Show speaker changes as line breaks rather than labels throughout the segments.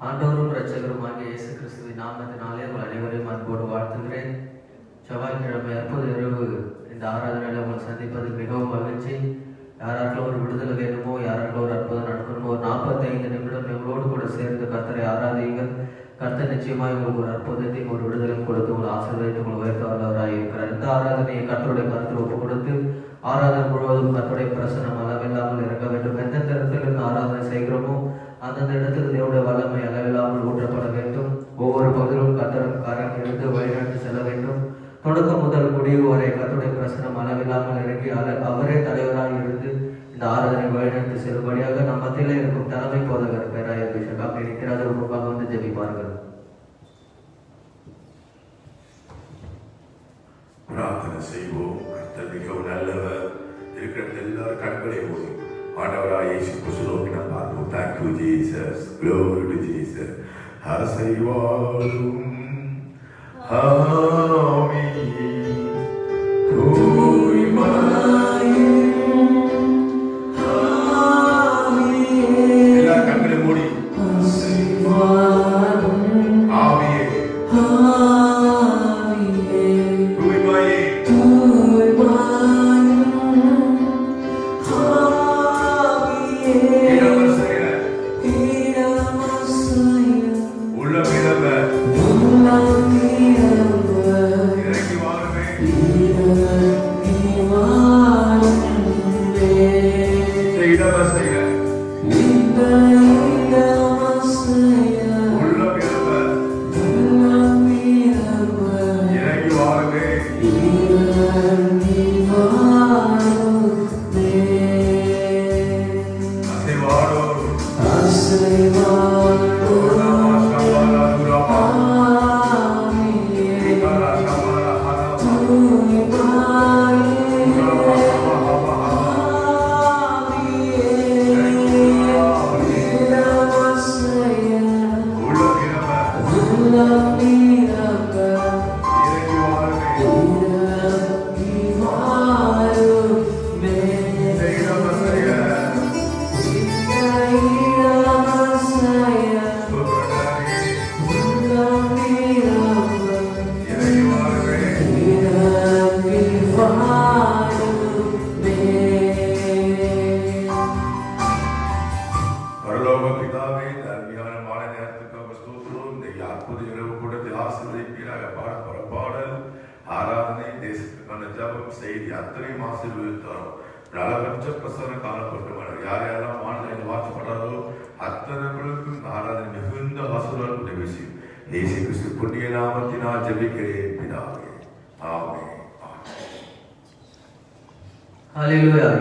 ஆண்டவரும் இரட்சகருமாகிய இயேசு கிறிஸ்துவின் நாமத்தினாலே உங்கள் அனைவரையும் அன்போடு வாழ்த்துகிறேன். செவ்வாய்க்கிழமை அற்புத இரவு இந்த ஆராதனையில் உங்களை சந்திப்பது மிகவும் மகிழ்ச்சி. யாராருக்கும் ஒரு விடுதலை வேணுமோ, யாராருக்கும் ஒரு அற்புதம் நடக்கணுமோ, ஒரு 45 நிமிடம் எங்களோடு கூட சேர்ந்து கர்த்தரை ஆராதியுங்கள். கர்த்தர் நிச்சயமாக உங்களுக்கு ஒரு அற்புதத்தையும் ஒரு விடுதலையும் கொடுத்து உங்களை ஆசீர்வதித்து உங்களை உயர்த்த வல்லவராக இருக்கிறார். இந்த ஆராதனையை கர்த்தருடைய கருத்தில் ஒப்பு கொடுத்து ஆராதனை முழுவதும் கர்த்தருடைய பிரசன்னம் அளவில்லாமல் இறங்க வேண்டும். எந்தெந்த இடத்திலிருந்து ஆராதனை செய்கிறோமோ அந்தந்த இடத்துக்கு தேவனுடைய வல்லமை அளவில்லாமல் ஊற்றப்பட வேண்டும். ஒவ்வொரு பகுதியிலும் கர்த்தர் கரம் இருந்து வழிநடத்தி செல்ல வேண்டும். தொடக்கம் முதல் முடிவு வரை கர்த்தருடைய பிரசன்னம் அளவில்லாமல் இறங்கி அவரே தலைவராக இருந்து இந்த ஆராதனை வழிநடத்தி செல்லும்படியாக நம் மத்தியிலே இருக்கும் தலைமை போதகர் பேராய பிஷப் அப்படி இருக்கிறார். முன்பாக வந்து ஜெபிப்பார்கள்.
பிரார்த்தனை செய்வோம். கர்த்தர் மிகவும் நல்லவர். இருக்கிற எல்லாரும் கண்களை மூடி ஆண்டவராய் இயேசு கிறிஸ்து நோக்கி நாம் பார்ப்போம். Thank you Jesus, glory to Jesus. அசைவாழும் ஆவி எல்லா கண்களை மூடி ஆவியே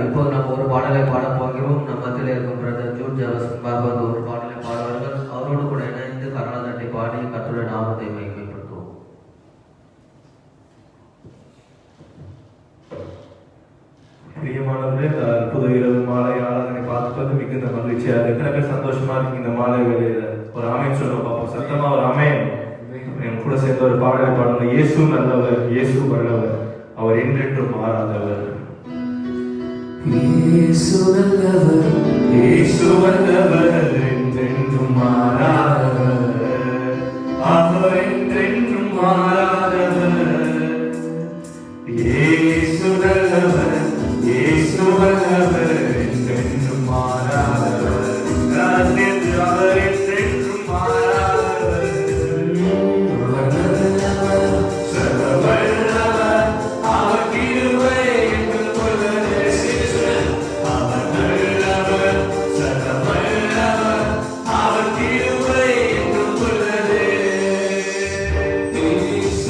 இப்போ நம்ம ஒரு பாடலை பாட போகிறோம். நம்ம மத்தியில் இருக்கும் பிரதர் ஜூட் ஜெபசன் பாகவத் ஒரு பாடலை பாடுவார்கள். அவரோடு கூட இணைந்து கர்நாடகத்தை பாடி கர்த்தருடைய நாமத்தை மகிமைப்படுத்துவோம்.
பிரியமானவர்களே, இந்த அற்புத இரவு மாலை ஆராதனை பார்த்துட்டு மிகுந்த மகிழ்ச்சியாக எத்தனை பேர் சந்தோஷமா இருக்கு இந்த மாலை வேலையில? ஒரு ஆமேன் சொல்ல பார்ப்போம். சத்தமா ஒரு ஆமேன். என் கூட சேர்ந்து ஒரு பாடலை பாடுங்க. இயேசு நல்லவர், இயேசு வல்லவர், அவர் என்றென்றும் மாறாதவர். இயேசு நல்லவர், இயேசு வல்லவர், என்றென்றும் மாறாதவர், அவர் என்றென்றும் மாறாதவர். இயேசு நல்லவர், இயேசு வல்லவர், என்றென்றும் மாறாதவர், அவர் என்றென்றும் மாறாதவர். சர்வவல்லவர், அவர் கிருபை என்றும் உள்ளது. அவர் நல்லவர், சர்வவல்லவர், அவர் கிருபை என்றும் உள்ளது. இயேசு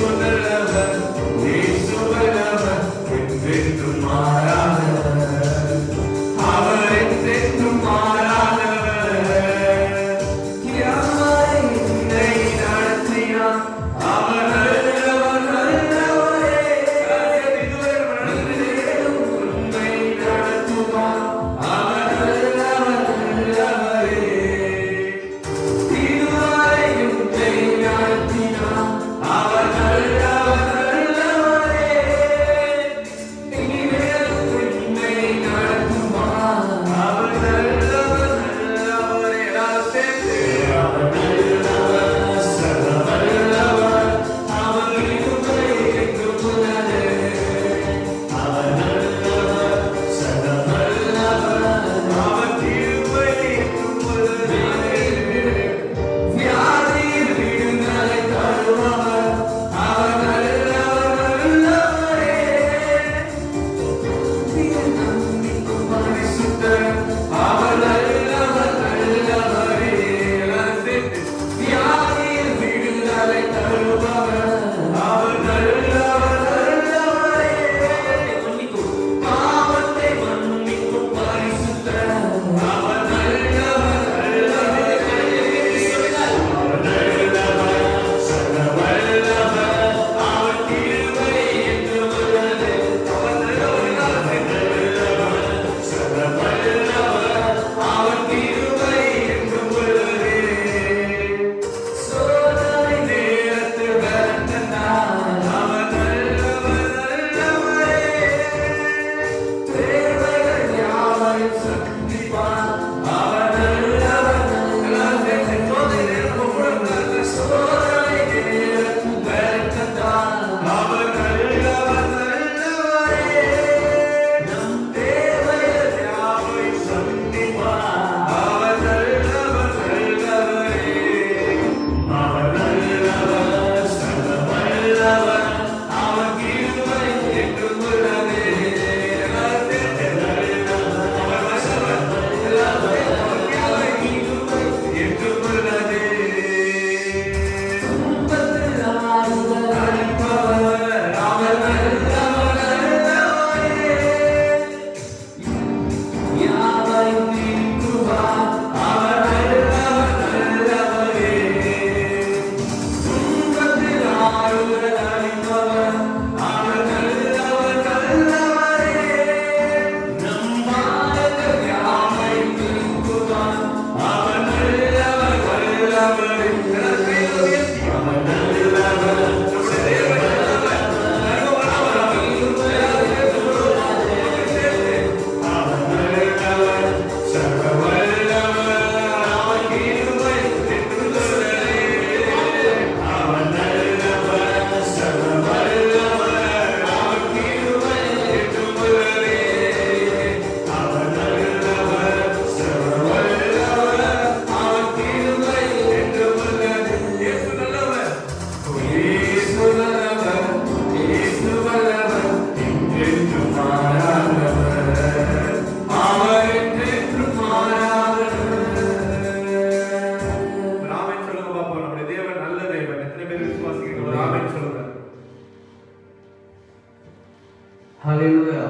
ஹalleluya.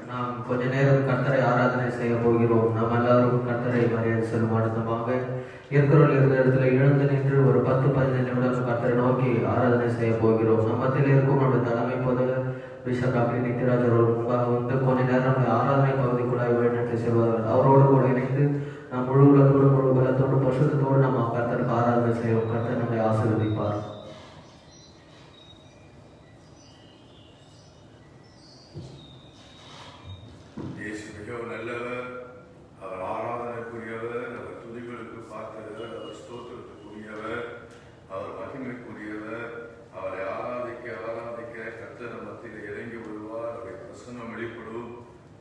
நாம் கொஞ்ச நேரம் கர்த்தரை ஆராதனை செய்ய போகிறோம். நாம் எல்லாரும் கர்த்தரை மரியாதை செல்லும் அடுத்தமாக இருக்கிறவர்கள் இருந்த இடத்துல எழுந்து நின்று ஒரு 10-15 நிமிடம் கர்த்தரை நோக்கி ஆராதனை செய்ய போகிறோம். நம்மத்தில் இருக்கும் நம்முடைய தலைமை போதகர் பிஷப் டாக்டர் நித்யராஜ் அவர்கள் முன்பாக வந்து கொஞ்ச நேரம் நம்முடைய ஆராதனை பகுதிக்குள்ளாக வழிநடத்தி செல்வார்கள். அவரோடு கூட இணைந்து நாம் முழு உள்ளத்தோடு முழு பலத்தோடு பரிசுத்தத்தோடு நம்ம கர்த்தருக்கு ஆராதனை செய்வோம். கர்த்தர் நம்மை ஆசீர்வதிப்பார்.
இயேசு மிகவும் நல்லவர், அவர் ஆராதனைக்குரியவர், அவர் துதிகளுக்கு பார்த்தவர், அவர் ஸ்தோத்திரத்துக்குரியவர், அவர் மகிமைக்குரியவர். அவரை ஆராதிக்க கர்த்தர் மத்தியில் இறங்கி விடுவார். அவருடைய பிரசன்னம் வெளிப்படும்.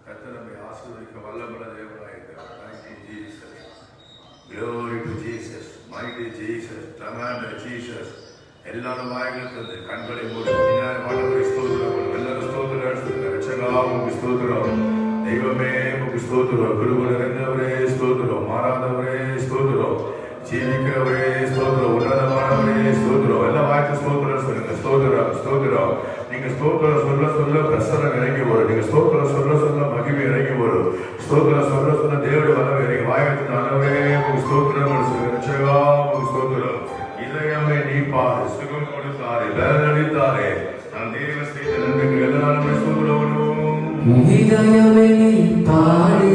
கர்த்தர் நம்மை ஆசீர்வதிக்க வல்லமுள்ள தேவனாய் இருக்கிறார். Thank you, Jesus. Glory to Jesus, mighty Jesus, tremendous Jesus. எல்லாரும் வாய்களுக்கு கண்களை மூடி ஸ்தோத்திரம், எல்லாரும் ஸ்தோத்திரம், ரட்சகா உமக்கு ஸ்தோத்திரம், தெய்வமே உமக்கு ஸ்தோத்திரம், குருகுல இருந்தவரே ஸ்தோத்திரம், மாறாதவரே ஸ்தோத்திரம், ஜீவிக்கிறவரே ஸ்தோத்திரம், உன்னதமானவரே ஸ்தோத்திரம். எல்லா வாய்க்கு ஸ்தோத்திரம் சொல்லுங்க. ஸ்தோத்திரம் ஸ்தோத்திரம். நீங்க ஸ்தோத்திரம் சொல்ல சொல்ல பிரசன்னம் இறங்கி வரும். நீங்க ஸ்தோத்திரம் சொல்ல சொல்ல மகிமை இறங்கி வரும். ஸ்தோத்திரம் சொல்ல சொல்ல தேவனுடைய வல்லமை இறங்கி வாய்க்கு நல்லவரே உமக்கு ஸ்தோத்திரம் சொல்லுங்க. ரட்சகா உமக்கு ஸ்தோத்திரம். இதயமே நீ பாரு, சுகம் கொடுத்தாரே, பலனளித்தாரே, நான் தேவ செய்த நன்மைகள் எல்லாரும் சொல்லுவோம்.
இதயமே நீ பாரு,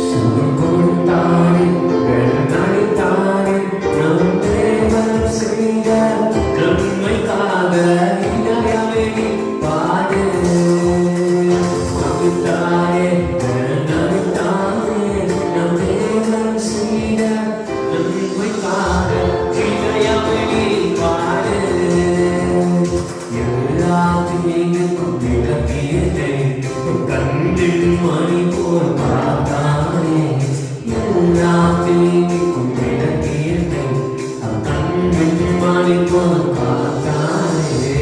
சுகம் கொடுத்தாரே, பலனளித்தாரே, நம் தேவன் செய்த நன்மைக்காக. இதயமே நீ பாரு, கொடுத்தாரே, பலனளித்தாரே, நம் தேவன் செய்த நன்மைக்காக. கண்ணில் மணி போல் பார்த்தானே, எல்லாத்தையும் விளக்கியதை கண்ணில் மணி போல் பார்த்தானே.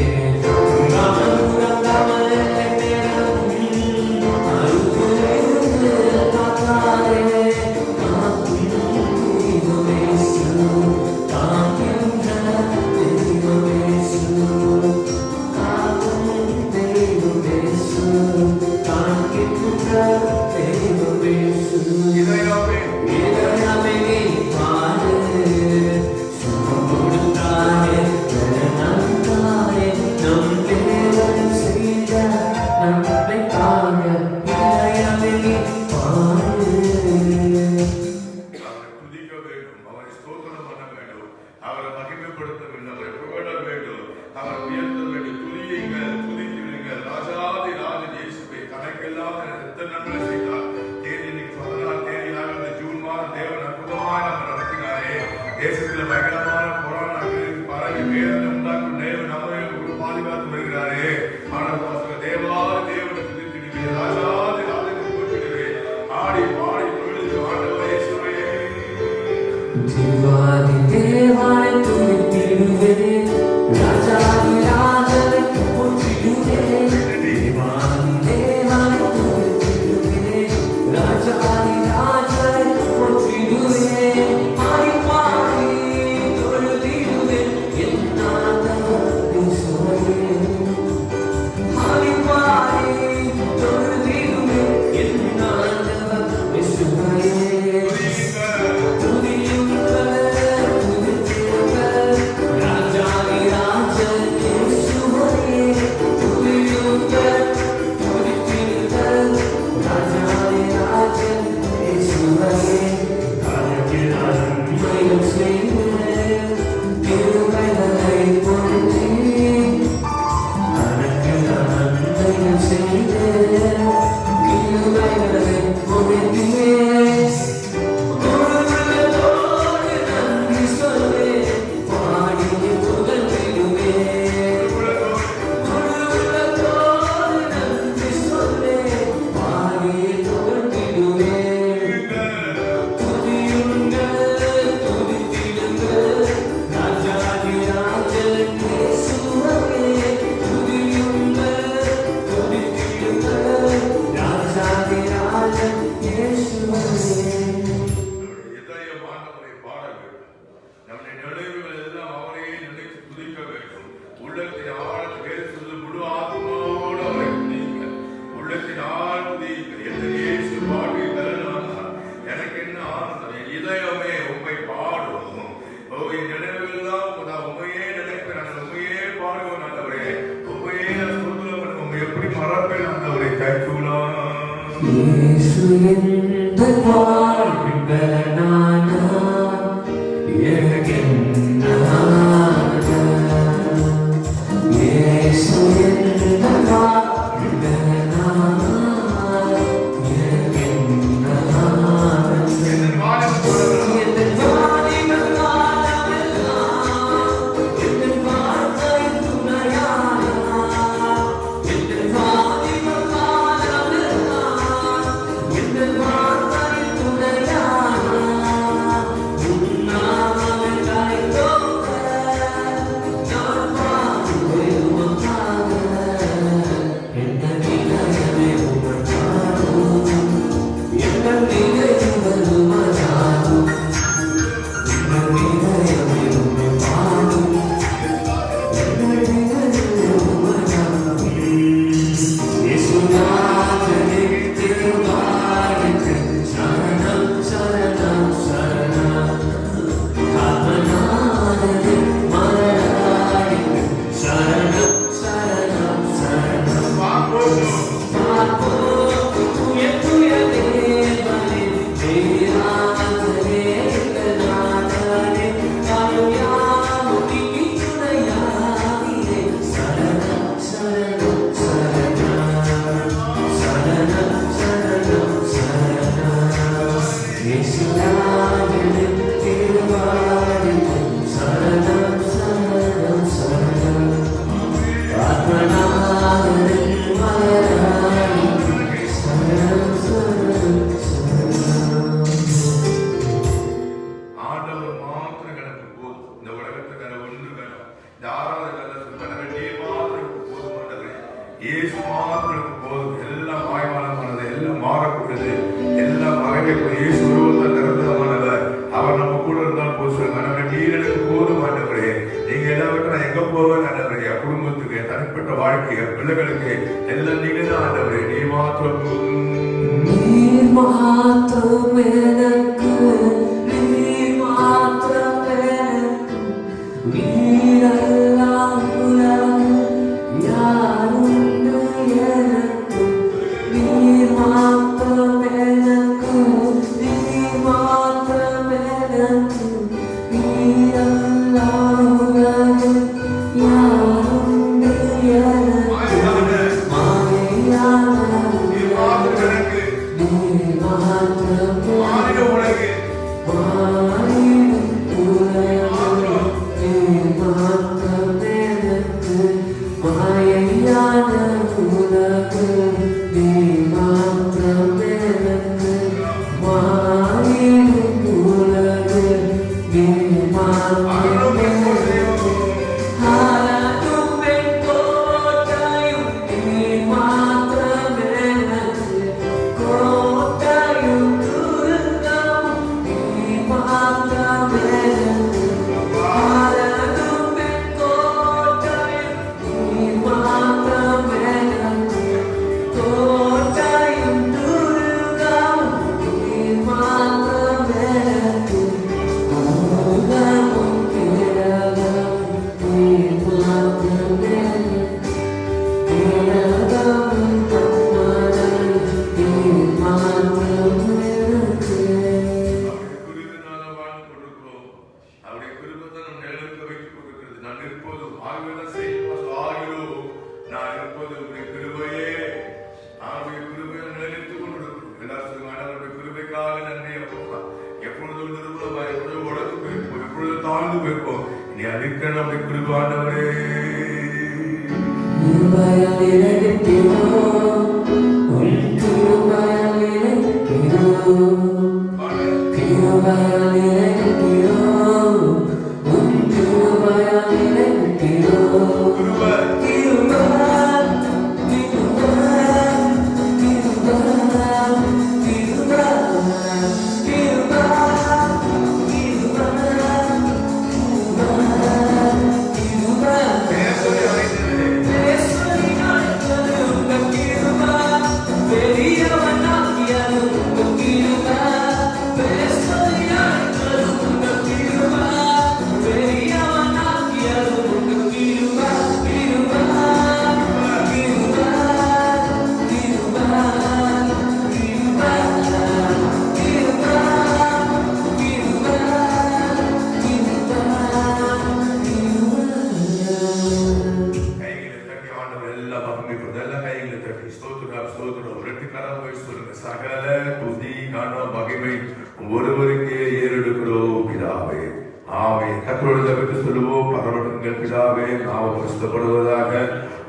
தேசத்தில் பயங்கரமான கொரோனாக்கு பரவி வேதனை உண்டாக்கும் தேவன் நம்மை பாதுகாத்து வருகிறாரே. ஆனால் தேவாதி தேவனை துதித்திடுவே, ராஜாதி ராஜனை போற்றிடுவே, ஆடி பாடி தொழுது ஆண்டவரே சுவையே.
தேவாதி தேவானை துதித்திடுவே, ராஜாதி ராஜனை போற்றிடுவே, தேவாதி தேவானை துதித்திடுவே, ராஜாதி ராஜனை போற்றிடுவே.
உள்ளத்தினால் துதியுங்கள். எந்த இயேசு பாடி தருணானார் எனக்கு என்ன ஆனந்தம், என் இதயமே உம்மை பாடும். என் நினைவெல்லாம் நான் உண்மையே நினைப்பேன், நான் உண்மையே பாடுவேன் ஆண்டவரே, உண்மையே நான் சொல்லுவேன், உண்மை எப்படி மறப்பேன் ஆண்டவரே. கைக்குலா
இயேசு எந்த வாழ்வின் பலனானா எனக்கென்ன ஆனந்தம். இயேசு எந்த வாழ்வின் பலனானா எனக்கென்ன ஆனந்தம்.
என் வாழும் போதெல்லாம்
எந்த வாலிப காலமெல்லாம் எந்த வாழ்க்கை துணையானா, எந்த வாலிப காலமெல்லாம் எந்த வாழ்க்கை துணையானா, உன்னாமமே கைதோக்க நான் பாடுவேன் உமக்காக. எந்த நிலையமே உமக்காகும், எந்த நிலையுமே உமக்காகும், எந்த நிலையமே உம்மை பாடும், எந்த நிலையுமே உமக்காகும். இயேசுநாதனே திருவாயிற்கு சரணம் சரணம் சரணம். ஆத்மநாதனே மரணாயிற்கு சரணம் சரணம் சரணம்.
ஆண்டவர் மாத்திரம் எனக்கு போதும். இந்த உலகத்துக்கு எனக்கு ஒன்று வேணும். இந்த ஆராதனை சுத்தனவே நீ மாத்திரம் எனக்கு போதும் ஆண்டவரே. இயேசு மாத்திரம் எனக்கு போதும். எல்லாம் மாயமானது, எல்லாம் மாறக்கூடியது, எல்லாம் மறைக்கக்கூடிய இயேசு உருவத்தில் நிரந்தரமானவர். அவர் நம்ம கூட இருந்தால் போது சொல்லுங்க, நீர் எனக்கு போதும் ஆண்டவரே. நீங்க எல்லாவற்றும் நான் எங்க போவேன் ஆண்டவரே. என் குடும்பத்துக்கு, என் தனிப்பட்ட வாழ்க்கை, என் பிள்ளைகளுக்கு எல்லாம் நீங்க தான் ஆண்டவரே. நீ மாத்திரம் போதும்.
நீர் மாத்திரம் எனக்கு, நீர் மாத்திரம் எனக்கு, நீரெல்லாம் உலகு யாருண்டு எனக்கு. நீர் மாத்திரம் எனக்கு, நீர் மாத்திரம் எனக்கு, நீரெல்லாம் உலகு யாருண்டு எனக்கு. மாயையான
நீ மாத்திரம் எனக்கு
நீர் மாத்திரம்
மாநில உலகு தாழ்ந்து போயிருப்போம். நீ அதுக்கு நம்மை குறிப்பாண்டவரே
Yes,
ஸ்தோத்திரம் ஸ்தோத்திரம். ரெண்டு கரம் போய் சொல்லுங்க. சகல துதி கன மகிமை ஒருவருக்கே ஏறெடுக்கிறோம் பிதாவே. ஆமென். கர்த்தருடைய ஜெபத்தை சொல்லுவோம். பரலோகங்கள் பிதாவே, நாமம் பரிசுத்தப்படுவதாக,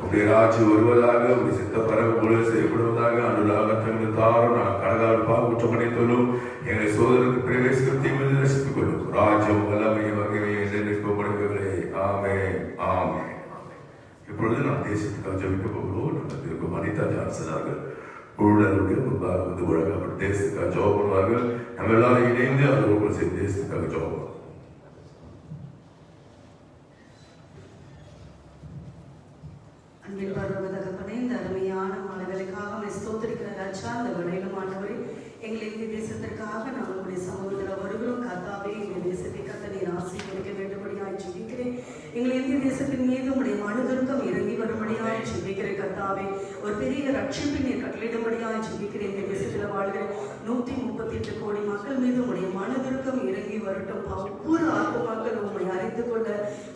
உம்முடைய ராஜ்யம் வருவதாக, உம்முடைய சித்தம் பரவ செய்யப்படுவதாக. அனுராக தங்கள் தாரும் நான் கடகால் குற்றமடைத்தலும் எங்களை சோதனைக்கு பிரவேசிக்கும் தீமையை ரசித்துக் கொள்ளும். ராஜ்யம் வல்லமை மகிமை நிற்கப்படுகிறே. ஆமென் ஆமென். இப்பொழுது நாம் தேசத்துக்காக ஜெபிக்க போகிறோம். நம்ம திரும்ப அனிதா ஜான்சன் அவர்கள் ஊழலுடைய முன்பாக வந்து உலகப்பட்ட தேசத்துக்காக ஜெபம் பண்ணுவார்கள். நம்ம எல்லாரும் இணைந்து அவர்கள் சேர்ந்து தேசத்துக்காக ஜெபம் பண்ணுவோம்.
அன்பில் பரவதகப்பனே, இந்த அருமையான மாணவர்களுக்காக ஸ்தோத்திரிக்கிற ராஜா, அந்த வேளையிலும் ஆண்டவரே, எங்கள் இந்திய தேசத்திற்காக நாம் உங்களுடைய சமூகத்தில் வருகிறோம். கர்த்தாவே, எங்கள் தேசத்தை கர்த்தர் நீர் ஆசீர்வதிக்க வேண்டும்படியாய் ஜெபிக்கிறேன். எங்கள் இந்திய தேசத்தின் மீது உங்களுடைய மனதுருக்கம் இறங்கி வரும்படியாய் ஜெபிக்கிறேன். கர்த்தாவே, ஒரு பெரிய ரட்சிப்பை நீர் கட்டளையிடும்படியாய் ஜெபிக்கிறேன். இந்த தேசத்தில் வாழ்கிற 138 கோடி மக்கள் மீது உங்களுடைய மனதுருக்கம் இறங்கி வரட்டும். ஒவ்வொரு ஆத்மாக்கள் உண்மை அறிந்து கொண்ட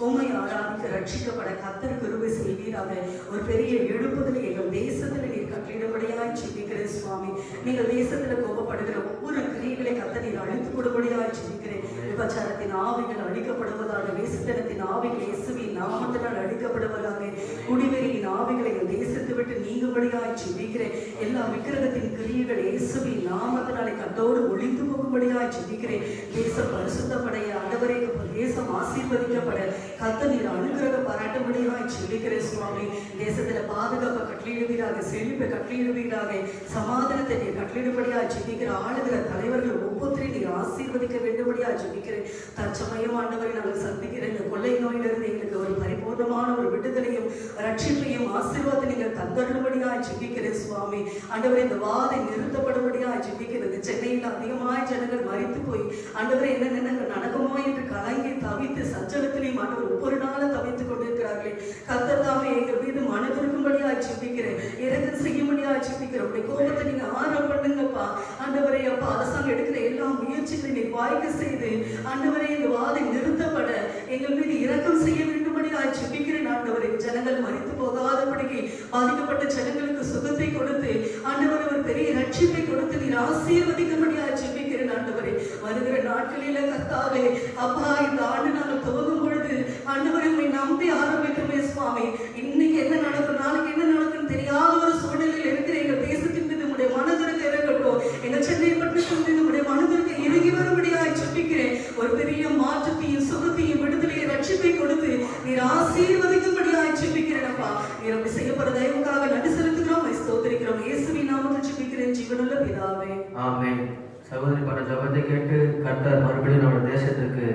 உண்மை ஆராதிக்க ரட்சிக்கப்பட கர்த்தர் கிருபை செய்வீராக. ஒரு பெரிய எழுப்புதல் எங்கள் தேசத்தில் நீர் கட்டளையிடும்படியாய் ஜெபிக்கிறேன். சுவாமி, நீங்கள் தேசத்தில் கோபப்படுகிற ஒவ்வொரு கிரியைகளை கர்த்தர் நீர் அழித்து கொடுபடியாய் ஜெபிக்கிறேன். விபச்சாரத்தின் ஆவிகள் அழிக்கப்படுவதாக, வேசித்தனத்தின் ஆவிகள் இயேசுவின் நாமத்தினால் அழிக்கப்படுவதாக, குடிவெறியின் ஆவிகளை எங்கள் தேசத்தை விட்டு நீங்கும்படியாய் ஜெபிக்கிறேன். எல்லா விக்கிரகத்தின் கிரியைகள் இயேசுவின் நாமத்தினாலே கட்டோடு ஒழிந்து போகும்படியாய் ஜெபிக்கிறேன். தேசம் பரிசுத்தப்படைய ஆண்டவரே, தேசம் ஆசீர்வதிக்கப்பட கர்த்தர் நீர் அனுக்கிரகம் பாராட்டும்படியாய் ஜெபிக்கிறேன். சுவாமி, தேசத்துல பாதுகாப்பை கட்டளையிடுவீராக, செழிப்பை கட்டளையிடுவீராக, சமாதானத்தை நீர் கட்டளையிடும்படியாய் ஜெபிக்கிற ஆளுகிற தலைவர்கள் ஒவ்வொருத்தரையும் நீர் ஆசீர்வதிக்க வேண்டும்படியாய் ஜெபிக்கிறேன். தற்சமயம் ஆண்டவரை நாங்கள் சந்திக்கிற இந்த கொள்ளை நோயிலிருந்து எங்களுக்கு ஒரு பரிபூர்ணமான ஒரு விடுதலையும் ரட்சிப்பையும் ஆசீர்வாதத்தை நீங்கள் தந்தரும்படியாய் ஜெபிக்கிறேன். சுவாமி, ஆண்டவரே, இந்த வாதை நிறுத்தப்படும்படியாய் ஜெபிக்கிறது. சென்னையில் அதிகமாய் ஜனங்கள் மரித்து போய் ஆண்டவரே என்ன நடக்குமோ என்று கலங்கி தவித்து சஞ்சலத்திலையும் ஆண்டவர் ஒவ்வொரு நாளும் தவித்துக் கொண்டிருக்கிறார்களே. கர்த்தர் தாமே எங்கள் மீது மனதிருக்கும்படியாய் ஜெபிக்கிறேன். இறக்கம் செய்யும்படியாய் ஜெபிக்கிறேன். உடைய கோபத்தை நீங்க ஆரம் பண்ணுங்கப்பா. ஆண்டவரே, அப்பா, அரசாங்கம் எடுக்கிற எல்லா முயற்சிகளை நீ வாய்க்க செய்து ஆண்டவரே, இந்த வாதை நிறுத்தப்பட எங்கள் மீது இரக்கம் செய்ய வேண்டும்படியாய் ஜெபிக்கிறேன். ஆண்டவரே, ஜனங்கள் மரித்து போகாதபடிக்கு பாதிக்கப்பட்ட ஜனங்களுக்கு சுகத்தை கொடுத்து ஆண்டவரே ஒரு பெரிய ரட்சிப்பை கொடுத்து நீர் ஆசீர்வதிக்கும்படியாய் ஜெபிக்கிறேன். ஆண்டவரே, வருகிற நாட்களில கர்த்தாவே, அப்பா, இந்த ஆண்டு நாங்கள் துவங்கும் பொழுது ஆண்டவரை உம்மை நம்பி ஆரம்பிக்கிறோமே. சுவாமி, இன்னைக்கு என்ன நடக்கும், நாளைக்கு என்ன நடக்கும் தெரியாத ஒரு சூழ்நிலையில் இருக்கிற எங்கள் தேசத்தின் மீது உடைய மனதிற்கு இறங்கட்டும். எங்கள் சென்னை பட்டணத்தின் மீது உடைய மனதிற்கு இறங்கி வரும்படியாய் ஜெபிக்கிறேன். ஒரு பெரிய மாற்றத்தையும் சுகத்தையும் விடுதலையை ரட்சிப்பை கொடுத்து நீர் ஆசீர்வதிக்கும்படியாய் ஜெபிக்கிறேன். அப்பா, நீர் அப்படி செய்யப்படுற தயவுக்காக நன்றி செலுத்துகிறோம், ஸ்தோத்திரிக்கிறோம். இயேசுவின் நாமத்தில் ஜெபிக்கிறேன் ஜீவனுள்ள பிதாவே,
ஆமென். சகோதரி பண்ண ஜபத்தை கேட்டு கர்த்தர் மறுபடியும் நம்ம தேசத்துக்கு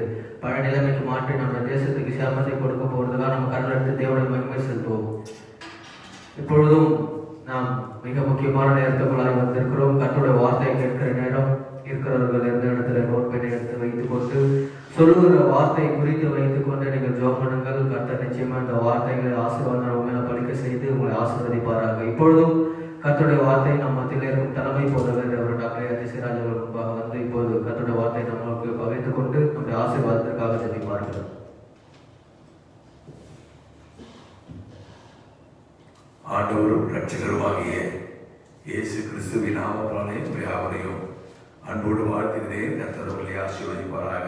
பல நிலைமைக்கு மாற்றி நம்ம தேசத்துக்கு சேமத்தை கொடுக்க போகிறதுக்காக நம்ம கருணை எடுத்து தேவனை மகிமை செலுத்துவோம். இப்பொழுதும் நாம் மிக முக்கியமான நேரத்துக்குள்ளாக வந்திருக்கிறோம். கர்த்தருடைய வார்த்தையை கேட்கிற நேரம் இருக்கிறவர்கள் எந்த இடத்துல பொறுப்பை எடுத்து வைத்துக் கொண்டு சொல்லுகிற வார்த்தையை குறித்து வைத்துக் கொண்டு நீங்கள் ஜெபம் பண்ணுங்கள். கர்த்தர் நிச்சயமா இந்த வார்த்தைகளை ஆசீர்வாதம் உங்களை பலிக்க செய்து உங்களை ஆசீர்வதிப்பாராக. இப்பொழுதும் கர்த்தருடைய வார்த்தை நம் மத்தியில் இருக்கும் தலைமை போதவர் அவர் டாக்டர் அதிசயராஜ் அவர்கள் முன்பாக வந்து இப்போது கர்த்தருடைய வார்த்தை நம்மளுக்கு பகிர்ந்து கொண்டு நம்முடைய ஆசீர்வாதத்திற்காக ஜெபிப்பார்கள்.
ஆண்டவரும் இரட்சகருமாகிய இயேசு கிறிஸ்துவின் நாமத்தினாலே யாவரையும் அன்போடு வாழ்த்துகிறேன். கர்த்தர் உங்களை ஆசீர்வதிப்பாராக.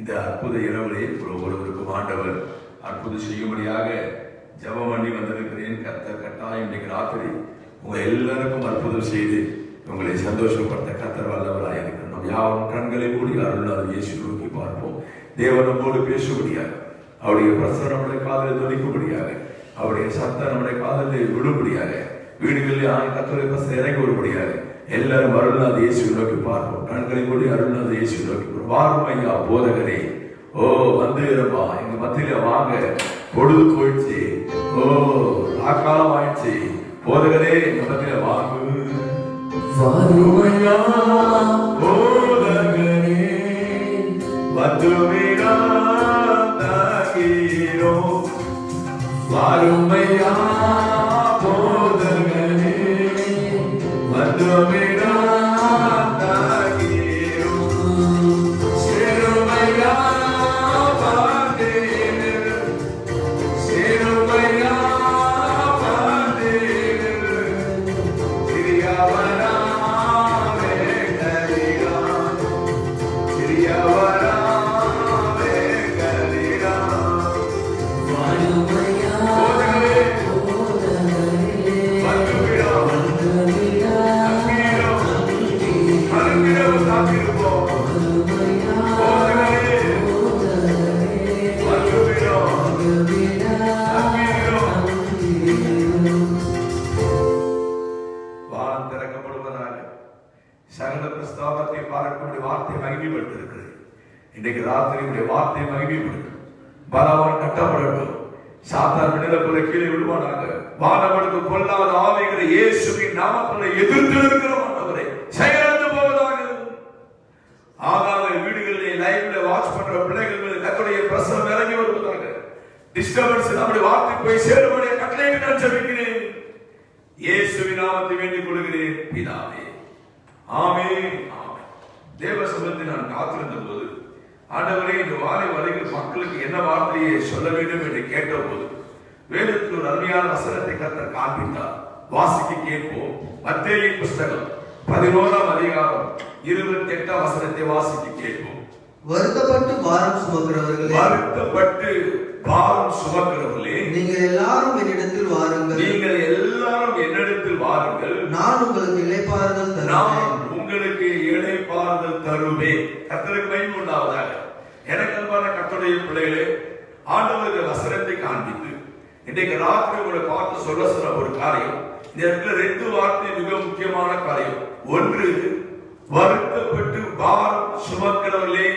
இந்த அற்புத இரவிலே ஒருவருக்கும் ஆண்டவர் அற்புதம் செய்யும்படியாக ஜெபம் பண்ணி வந்திருக்கிறேன். கர்த்தர் கட்டாயம் இன்றைக்கு ராத்திரி உங்க எல்லாருக்கும் அற்புதம் செய்து உங்களை சந்தோஷப்படுத்த கர்த்தர் வல்லவராக இருக்கிறோம். நம் யாரும் கண்களை மூடி அருள்நாத இயேசு நோக்கி பார்ப்போம். தேவன் நம்மோடு பேசும்படியாக, அவருடைய பிரசனம் நம்முடைய காதலை துணிக்கும்படியாக, அவருடைய சத்தம் நம்முடைய காதலை விடும்படியாக, வீடுகளில் கர்த்தருடைய பிரசனம் இறங்கி வரும்படியாக எல்லாரும் அருள்நாத இயேசு நோக்கி பார்ப்போம். கண்களை மூடி அருள்நாத இயேசு நோக்கி வாரும் ஐயா போதகரே, ஓ வந்து இருப்பா, எங்க மத்தியில வாங்க, பொழுது போயிடுச்சு, ஓ ஆக்காலம் ஆயிடுச்சு, போதகரே எங்க மத்தியில வாங்கு,
வாருமையா
போதகரே வந்துவிடா தாகீரோ,
வாருமையா
போதகரே வந்துவிடா தாகீரோ, சிறுமையா பாதேர், சிறுமையா பாதேர், சகல பிரஸ்தாபத்தை பார்க்கக்கூடிய வார்த்தை மகிமைப்பட்டிருக்கிறது. இன்றைக்கு ராத்திரி வார்த்தை மகிமைப்படுத்தும். பலவான் கட்டப்படட்டும். சாத்தான் விடுதலை கீழே விடுவானாக. வானவனுக்கு பொல்லாத ஆவிகளை இயேசுவின் நாமத்தில் எதிர்த்து இருக்கிற ஆண்டவரே செயலிழந்து போவதாக. ஆகாத வீடுகளிலே லைவ்ல வாட்ச் பண்ற பிள்ளைகள் மீது கர்த்தருடைய பிரசன்னம் இறங்கி வருவதாக. டிஸ்டர்பன்ஸ் நம்முடைய வார்த்தை போய் சேரும்படியாக கட்டளையிட்டு நான் ஜெபிக்கிறேன். இயேசுவின் நாமத்தை வேண்டிக் கொள்கிறேன் பிதாவே. ஆமென். ஆமென். தேவ சமூகத்தில் நான் காத்திருந்த போது ஆண்டவரே இந்த வாரை வரைக்கும் மக்களுக்கு என்ன வார்த்தையை சொல்ல வேண்டும் என்று கேட்ட போது வேதத்தில் ஒரு அருமையான வசனத்தை கர்த்தர் காண்பித்தார். வாசிக்க கேட்போம். மத்தேயு புஸ்தகம் 11ஆம் அதிகாரம் 28ஆம் வசனத்தை வாசிக்க கேட்போம்.
வருத்தப்பட்டு பாரம் சுமக்கிறவர்களே,
வருத்தப்பட்டு பாரம் சுமக்கிறவர்களே,
நீங்கள் எல்லாரும் என்னிடத்தில் வாருங்கள்.
நீங்கள் எல்லாரும் என்னிடத்தில் வாருங்கள்,
நான் உங்களுக்கு இளைப்பாறுதல் தருவேன்.
நான் உங்களுக்கு இளைப்பாறுதல் தருவேன். கர்த்தருக்கு மகிமை உண்டாவதாக. எனக்கு அன்பான கர்த்தருடைய பிள்ளைகளே, ஆண்டவருக்கு வசனத்தை காண்பித்து இன்றைக்கு ராத்திரி உங்களை பார்த்து சொல்ல சொன்ன ஒரு காரியம். இந்த இடத்துல 2 வார்த்தை மிக முக்கியமான காரியம். ஒன்று, வருத்தப்பட்டு பாரம் சுமக்கிறவர்களே.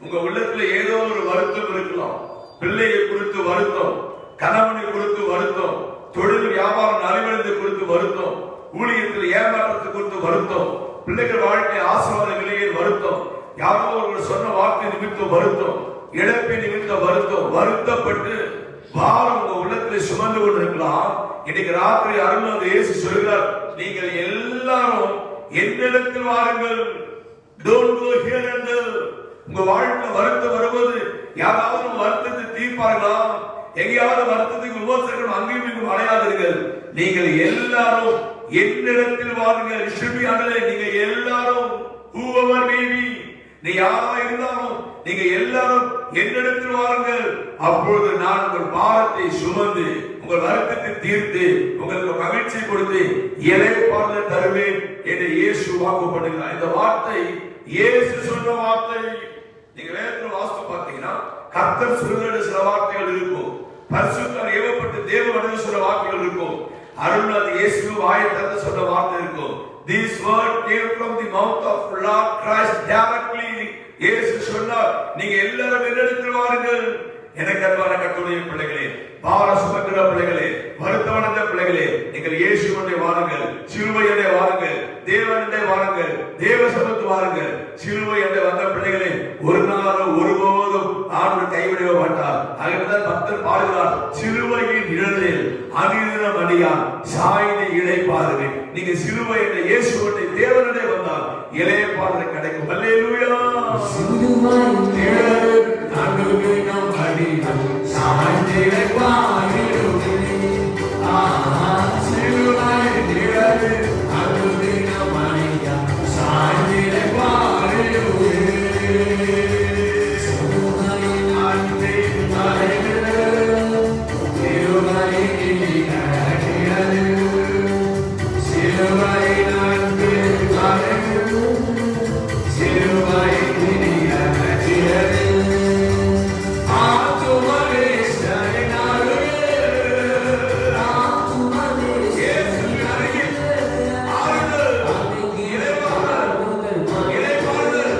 உங்க உள்ளத்துல ஏதோ ஒரு வருத்தம் இருக்கலாம். பிள்ளையை குறித்து வருத்தம், கணவனை குறித்து வருத்தம், தொழில் வியாபாரம் நலிவடைந்து குறித்து வருத்தம், ஊழியத்தில் ஏமாற்றத்தை குறித்து வருத்தம், பிள்ளைகள் வாழ்க்கை ஆசீர்வாத நிலையில் வருத்தம், யாரோ ஒருவர் சொன்ன வார்த்தை நிமித்தம் வருத்தம், இழப்பை நிமித்தம் வருத்தம், வருத்தப்பட்டு பாரம் உங்க உள்ளத்தில் சுமந்து கொண்டிருக்கலாம். இன்னைக்கு ராத்திரி அருள் இயேசு சொல்கிறார், நீங்கள் எல்லாரும் என்னிடத்தில் வாருங்கள். Don't go here and there. உங்க வாழ்க்கை வருத்தம் வருவது யாராவது வருத்தத்தை தீர்ப்பார்களா? எங்கேயாவது வருத்தத்துக்கு விமர்சனம் அங்கேயும் இங்கும் அடையாதீர்கள். நீங்கள் எல்லாரும் என்னிடத்தில் வாருங்கள். நீங்க எல்லாரும் whoever may be, நீ யாரா இருந்தாலும் நீங்க எல்லாரும் என்னிடத்தில் வாருங்கள். அப்பொழுது நான் உங்கள் பாரத்தை சுமந்து உங்கள் வருத்தத்தை தீர்த்து உங்களுக்கு மகிழ்ச்சி கொடுத்து இளைப்பாறுதல் தருவேன் என்று இயேசு வாக்கு பண்ணுகிறார். இந்த வார்த்தை இயேசு சொன்ன வார்த்தை. நீங்க வேதத்தில் வாசித்து பார்த்தீங்கன்னா கர்த்தர் சொல்லுகிற சில வார்த்தைகள் இருக்கும். பரிசுத்தர் ஏவப்பட்டு தேவ மனிதர் சொல்ற வார்த்தைகள் இருக்கும். அருள்நாத் இயேசு வாயை திறந்து சொன்ன வார்த்தை இருக்கும். This word came from the mouth of Lord Christ directly. இயேசு சொன்னார், நீங்க எல்லாரும் என்னிடத்தில் வாருங்கள். எனக்கு அன்பான கர்த்தருடைய பிள்ளைகளே, பாரம் சுமக்கிற பிள்ளைகளே, வருத்தமடைந்த பிள்ளைகளே, நீங்கள் இயேசுவினை வாருங்கள், சிலுவையிலே வாருங்கள், தேவனிடே வாருங்கள், தேவ சமூகத்து வாருங்கள். சிலுவையிலே வந்த பிள்ளைகளே, ஒரு நாளும் ஒருபோதும் ஆண்டவர் கைவிட மாட்டார். ஆகவேதான் பக்தர் பாடுகிறார், சிலுவையின் நிழலில் அணிதினம் அடியான் சாய்ந்து இளைப்பாறுவேன். நீங்க சிலுவையிலே இயேசுவினை தேவனிடே வந்தால் இளைப்பாறுதல் கிடைக்கும். அல்லேலூயா.
சிலுவையின் நிழலில் அணிதினம் அடியான் சாய்ந்து இளைப்பாறுவேன். ஆஹா, சிலுவையின் நிழலில் அணிதினம் அடியான் சாய்ந்து இளைப்பாறுவேன். சிலுவையின் அன்பின் மறைவில் சிலுவையின் நிழலில் சிலுவையின் அன்பின் மறைவில் சிலுவையின் நிழலில் ஆத்துமரே சரணாகவே ஆத்துமரே இயேசுவின் ஆறுதல் இளைப்பாறுதல்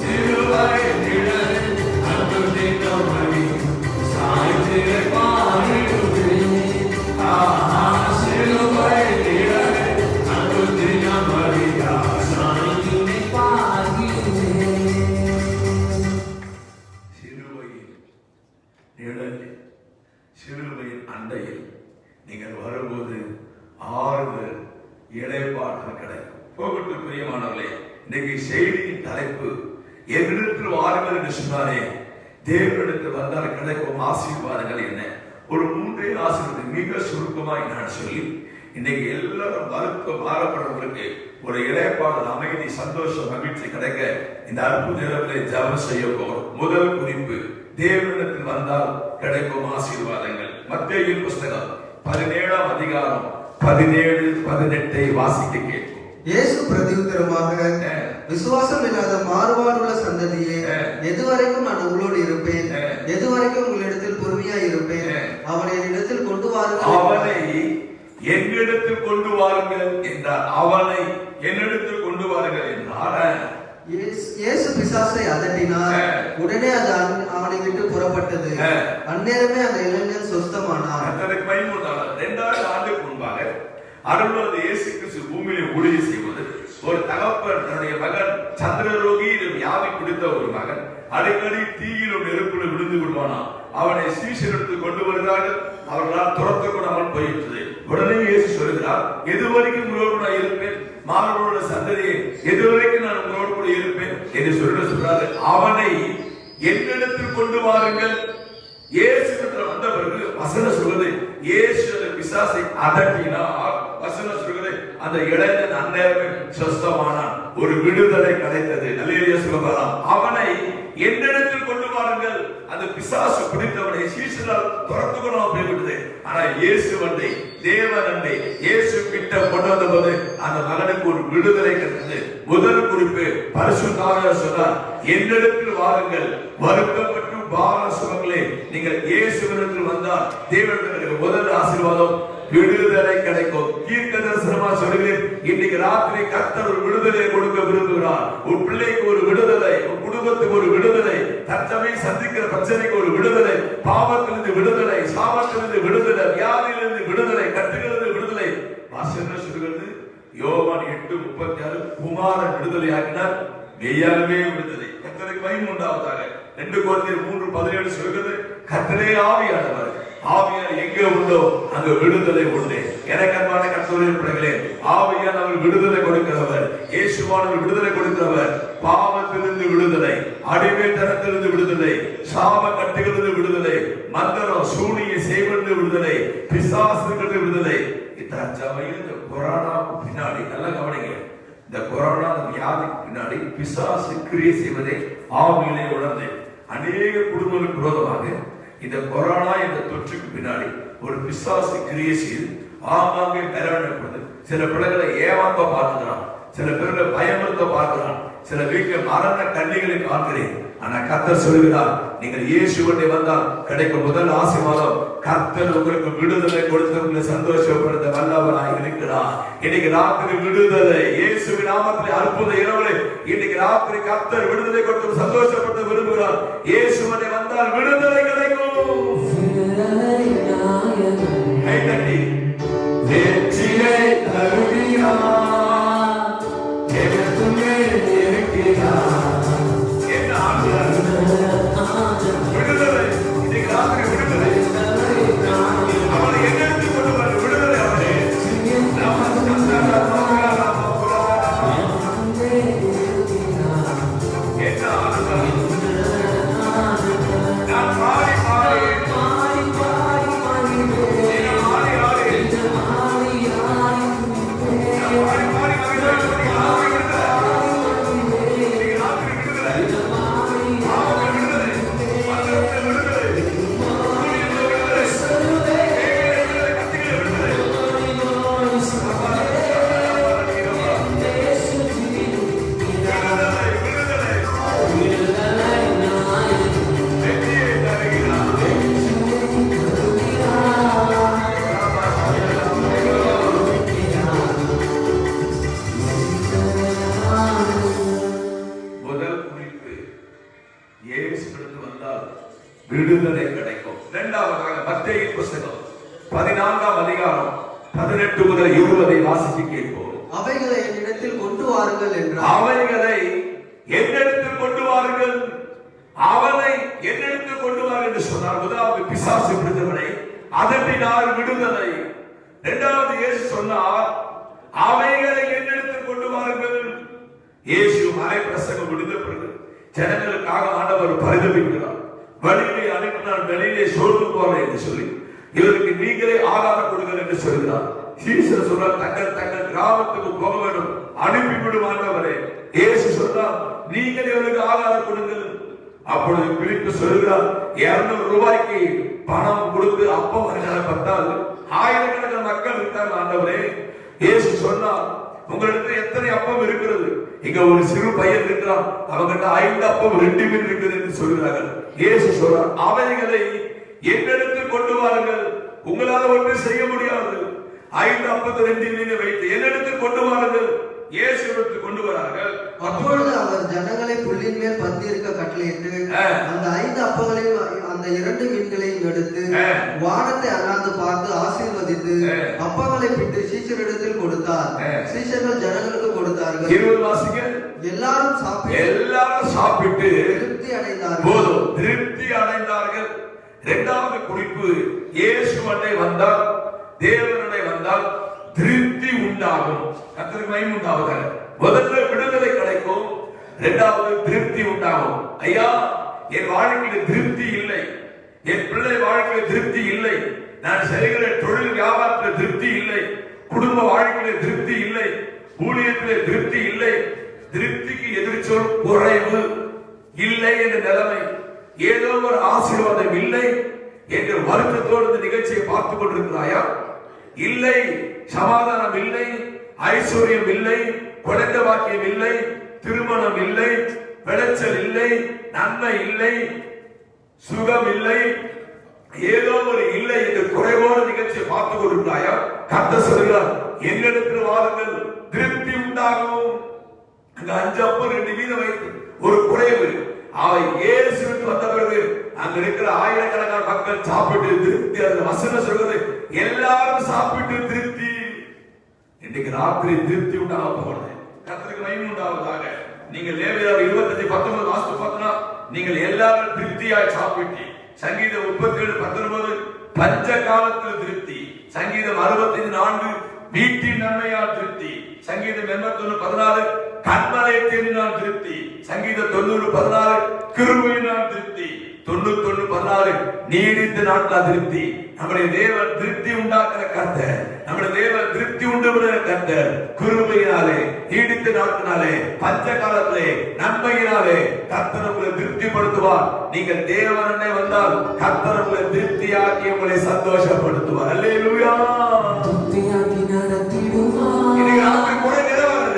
சிலுவையின் நிழலில் அன்பின் மறைவில் சாய்ந்து இளைப்பாறுவேன். ஆஹா, சிலுவையின் நிழலில் அன்பின் மறைவில் சாய்ந்து இளைப்பாறுவேன்.
சிலுவையின் நிழலில், சிலுவையின் அண்டையில் நீங்கள் வரும்போது ஆறுதல் இளைப்பாறுதல் கிடைக்கும். போகட்டும் பிரியமானவர்களே, இன்னைக்கு செய்தியின் தலைப்பு என்னிடத்தில் வாருங்கள் என்று சொன்னாரே, தேவனிடத்தில் வந்தால் கிடைக்கும் ஆசீர்வாதங்கள் என்ன? ஒரு 3 ஆசீர்வாதம் மிக சுருக்கமாய் நான் சொல்லி இன்னைக்கு எல்லாரும் மாறப்படுறவங்களுக்கு ஒரு இளைப்பாடு, அமைதி, சந்தோஷம், மகிழ்ச்சி கிடைக்க இந்த அற்புத நேரத்திலே ஜெபம் செய்ய போகிறோம். முதல் குறிப்பு, தேவனிடத்தில் வந்தால் கிடைக்கும் ஆசீர்வாதங்கள். மத்தேயு புஸ்தகம் 17ஆம் அதிகாரம் 17-18 வாசிக்க கேட்போம்.
இயேசு பிரதியுத்தரமாக, விசுவாசம் இல்லாத மாறுபாடுள்ள சந்ததியே, எதுவரைக்கும் நான் உங்களோடு இருப்பேன், எதுவரைக்கும் உங்களிடத்தில் பொறுமையாய் இருப்பேன், அவனை என்னிடத்தில் கொண்டு வாருங்கள்.
அவனை என்னிடத்தில் கொண்டு வாருங்கள் என்றார். அவனை என்னிடத்தில் கொண்டு வாருங்கள் என்றார்.
இயேசு பிசாசை அதட்டினார். உடனே அது அவனை விட்டு புறப்பட்டது. அந்நேரமே அந்த இளைஞன் சொஸ்தமானார்.
2000 ஆண்டுக்கு முன்பாக அருள்வாத இயேசு கிறிஸ்து பூமியிலே ஊழியம் செய்வது, ஒரு தகப்பன் தன்னுடைய மகன் சந்திரரோகி வியாதி பிடித்த ஒரு மகன் அடிக்கடி தீயிலும் நெருப்பிலும் விழுந்து விடுவானா. அவனை சீஷரிடத்தில் கொண்டு வருகிறார்கள். அவர்களால் துரத்த கூடாமல் போயிட்டது. உடனே இயேசு சொல்கிறார், எதுவரைக்கும் உங்களோடு கூட இருப்பேன், மாணவர்களோட சந்ததியை எதுவரைக்கும் நான் உங்களோடு கூட இருப்பேன் என்று சொல்றாரு. அவனை என்னிடத்தில் கொண்டு வாருங்கள். இயேசு வந்த பிறகு வசனம் சொல்வது, இயேசு பிசாசை அதட்டினார். வசனம் சொல்வது, அந்த இளைஞன் அந்நேரமே சொஸ்தமானான். ஒரு விடுதலை கிடைத்தது. அல்லேலூயா சொல்லலாம். அவனை என்னிடத்தில் கொண்டு வாருங்கள். அந்த பிசாசு பிடித்தவனை சீஷரால் துரத்து கொள்ளாமல் போய்விட்டது. ஆனா இயேசு வந்தை, தேவன் அண்டை இயேசு கிட்ட கொண்டு வந்த போது அந்த மகனுக்கு ஒரு விடுதலை கிடைத்தது. முதல் குறிப்பு, பரிசுத்த ஆவியானவர் சொன்னார், என்னிடத்தில் வாருங்கள் வருத்தப்பட்டு பார சுகங்களே, நீங்கள் இயேசுவிடத்தில் வந்தால் தேவனிடத்தில் முதல் ஆசீர்வாதம் விடுதலை கிடைக்கும். தீர்க்க தரிசனமா சொல்கிறேன், இன்னைக்கு ராத்திரி கர்த்தர் ஒரு விடுதலை கொடுக்க விரும்புகிறார். ஒரு பிள்ளைக்கு ஒரு விடுதலை, ஒரு குடும்பத்துக்கு ஒரு விடுதலை, தற்சமயம் சந்திக்கிற பிரச்சனைக்கு ஒரு விடுதலை, பாவத்திலிருந்து விடுதலை, சாபத்திலிருந்து விடுதலை, வியாதியிலிருந்து விடுதலை, கட்டுகளிலிருந்து விடுதலை. வாசனை சொல்கிறது, யோவான் 8:36, குமாரன் விடுதலை ஆக்கினார், மெய்யாகவே விடுதலை. கர்த்தருக்கு மகிமை உண்டாவதாக. 2 கொரிந்தியர் 3:17 சொல்கிறது, கர்த்தரே ஆவியானவர், ஆவியார் எங்கே உண்டோ அங்கு விடுதலை உண்டு. எனக்கு அன்பான கர்த்தருடைய பிள்ளைகளே, ஆவியானவர் விடுதலை கொடுக்கிறவர், இயேசுவானவர் விடுதலை கொடுக்கிறவர். பாவத்திலிருந்து விடுதலை, அடிமைத்தனத்திலிருந்து விடுதலை, சாப கட்டுகளிலிருந்து விடுதலை, மந்திரம் சூனிய செய்வதிலிருந்து விடுதலை, பிசாசுகளிலிருந்து விடுதலை. இந்த கொரோனாவுக்கு பின்னாடி நல்லா கவனிங்க, இந்த கொரோனா வியாதிக்கு பின்னாடி பிசாசு கிரியை செய்வதை ஆவியிலே உணர்ந்தேன். அநேக குடும்பங்களுக்கு விரோதமாக இந்த கொரோனா என்ற தொற்றுக்கு பின்னாடி ஒரு பிசாசு கிரியை செய்து ஆங்காங்கே நிலவரப்படுது. சில பிள்ளைகளை ஏமாத்த பார்க்கிறான், சில பேர்களை பயமுறுத்த பார்க்கிறான், சில வீட்டில் மரண கண்ணிகளை பார்க்கிறேன். ஆனா கர்த்தர் சொல்கிறார், நீங்கள் இயேசுவிடம் வந்தால் கிடைக்கும் முதல் ஆசீர்வாதம், கர்த்தர் உங்களுக்கு விடுதலை கொடுத்து உங்களை சந்தோஷப்படுத்த வல்லவராய் இருக்கிறார். இன்னைக்கு ராத்திரி விடுதலை இயேசுவின் நாமத்தில் அற்புத இரவு. இன்னைக்கு ராத்திரி கர்த்தர் விடுதலை கொடுத்து சந்தோஷப்படுத்த விரும்புகிறார். இயேசுவிடம் வந்தால் விடுதலை கிடைக்கும்.
வெற்றியை தருகிறார், எனக்குமே இருக்கிறார்.
விடுதலை இன்னைக்கு ராத்திரி விடுதலை. அவனை என்னெடுத்து கொண்டு வர விடுதலை. அவனே என்ன ஆனந்தம். நான் பாடி பாடி விடுதலை கிடைக்கும். இரண்டாவதாக மத்தேயு புஸ்தகம் 14ஆம் அதிகாரம் 18 முதல் 20 வாசித்து கேட்போம்.
அவைகளை என்னிடத்தில் கொண்டு வாருங்கள் என்றார்.
அவைகளை என்னிடத்தில் கொண்டு வாருங்கள், அவனை என்னிடத்தில் கொண்டு வாருங்கள் என்று சொன்னார். முதலாவது பிசாசு பிடித்தவனை அதட்டினார், விடுதலை. இரண்டாவது இயேசு சொன்னார், அவைகளை என்னிடத்தில் கொண்டு வாருங்கள். இயேசு மலை பிரசங்கம் முடிந்த பிறகு ஜனங்களுக்காக ஆண்டவர் பரிதபிக்கிறார். வழியிலே அனுப்பினால் வெளியிலே சோர்ந்து போறேன் என்று சொல்லி இவருக்கு நீங்களே ஆகாரம் கொடுங்கள் என்று சொல்கிறார். சீசர் சொல்றார், தங்கள் தங்கள் கிராமத்துக்கு போக வேண்டும், அனுப்பிவிடும் ஆண்டவரே. இயேசு சொல்றார், நீங்கள் இவருக்கு ஆகாரம் கொடுங்கள். அப்பொழுது பிலிப்பு சொல்கிறார், 200 ரூபாய்க்கு பணம் கொடுத்து அப்பம் பார்த்தால் ஆயிரக்கணக்கான மக்கள் இருக்காங்க ஆண்டவரே. இயேசு சொன்னார், உங்களிடத்தில் எத்தனை அப்பம் இருக்கிறது? இங்க ஒரு சிறு பையன் இருக்கிறான், அவங்கிட்ட 5 அப்பம் 2 மீன் இருக்குது என்று சொல்கிறார்கள். இயேசு சொல்றார், அவைகளை என்னிடத்தில் கொண்டு வாருங்கள். உங்களால் ஒன்று செய்ய முடியாது. 5 அப்பத்தை 2 மீனை வைத்து என்னிடத்தில் கொண்டு வாருங்கள். இயேசுவிற்கு கொண்டு வரார்கள்.
அப்பொழுது அவர் ஜனங்களை புல்லின் மேல் பந்தியிருக்க கட்டளையிட்டு அந்த 5 அப்பங்களையும் அந்த 2 மீன்களையும் எடுத்து வானத்தை அண்ணாந்து பார்த்து ஆசீர்வதித்து அப்பங்களை பிட்டு சீஷரிடத்தில் கொடுத்தார். சீஷர்கள் ஜனங்களுக்கு கொடுத்தார்கள்.
20 வாசிங்க.
எல்லாரும்
சாப்பிட்டு
திருப்தி அடைந்தார்கள்.
போதும், திருப்தி அடைந்தார்கள். இரண்டாவது குறிப்பு, இயேசு அண்டை வந்தால், தேவனுடைய வந்தால் திருப்தி உண்டாகும். கர்த்தருக்கு மகிமை உண்டாவதாக. முதல்ல விடுதலை கிடைக்கும், இரண்டாவது திருப்தி உண்டாகும். ஐயா, என் வாழ்க்கையில் திருப்தி இல்லை, என் பிள்ளை வாழ்க்கையில் திருப்தி இல்லை, நான் செய்கிற தொழில் வியாபாரத்தில் திருப்தி இல்லை, குடும்ப வாழ்க்கையில் திருப்தி இல்லை, ஊழியத்தில் திருப்தி இல்லை. திருப்திக்கு எதிர்ச்சொல் குறைவு, இல்லை என்ற நிலைமை, ஏதோ ஒரு ஆசீர்வாதம் இல்லை என்ற வருத்தத்தோடு இந்த நிகழ்ச்சியை பார்த்துக் கொண்டிருக்கிறாயா? இல்லை, சமாதானம் இல்லை, ஐஸ்வர்யம் இல்லை, குழந்தை பாக்கியம் இல்லை, திருமணம் இல்லை, விளைச்சல் இல்லை, நன்மை இல்லை, சுகம் இல்லை, ஏதோ ஒரு இல்லை என்று குறைவோடு நிகழ்ச்சியை பார்த்துக் கொண்டிருக்கிறாயா? கர்த்தர் சொல்கிறார், என்னிடத்தில் வாருங்கள், திருப்தி உண்டாகும். அங்க 5 அப்பம் 2 மீன் வைத்து ஒரு குறைவு. அவை இயேசுவுக்கு வந்த பிறகு அங்க இருக்கிற ஆயிரக்கணக்கான மக்கள் சாப்பிட்டு திருப்தி. அந்த வசனம் சொல்கிறது, எல்லாரும் சாப்பிட்டு திருப்தி. இன்னைக்கு ராத்திரி திருப்தி உண்டாக போகிறது. கர்த்தருக்கு மகிமை உண்டாவதாக. நீங்கள் லேவியர் 25:19 வாசித்து பார்த்தா, நீங்கள் எல்லாரும் திருப்தியாய் சாப்பிட்டு. சங்கீதம் 37:19 பஞ்ச காலத்தில் திருப்தி. சங்கீதம் 65:4 வீட்டின் நன்மையால் திருப்தி. சங்கீதம் 81:14 கண்மலை தேனினால் திருப்தி. சங்கீதம் 90:16 கிருபையினால் திருப்தி. 91:16 நீடித்த நாட்களால் திருப்தி. நம்முடைய தேவன் திருப்தி உண்டாக்குற கர்த்தர், நம்முடைய தேவன் திருப்தி உண்டு கர்த்தர். கிருபையினாலே, நீடித்த நாட்களினாலே, பஞ்ச காலத்திலே, நன்மையினாலே கர்த்தர் உங்களை திருப்திப்படுத்துவார். நீங்கள் தேவனே வந்தால் கர்த்தர் உங்களை திருப்தியாக்கி உங்களை சந்தோஷப்படுத்துவார். அல்லேலூயா.
திருப்தியாக்கி நடத்திடுவார்.
இன்னைக்கு ராத்திரி கூட நிறைவாகிறது.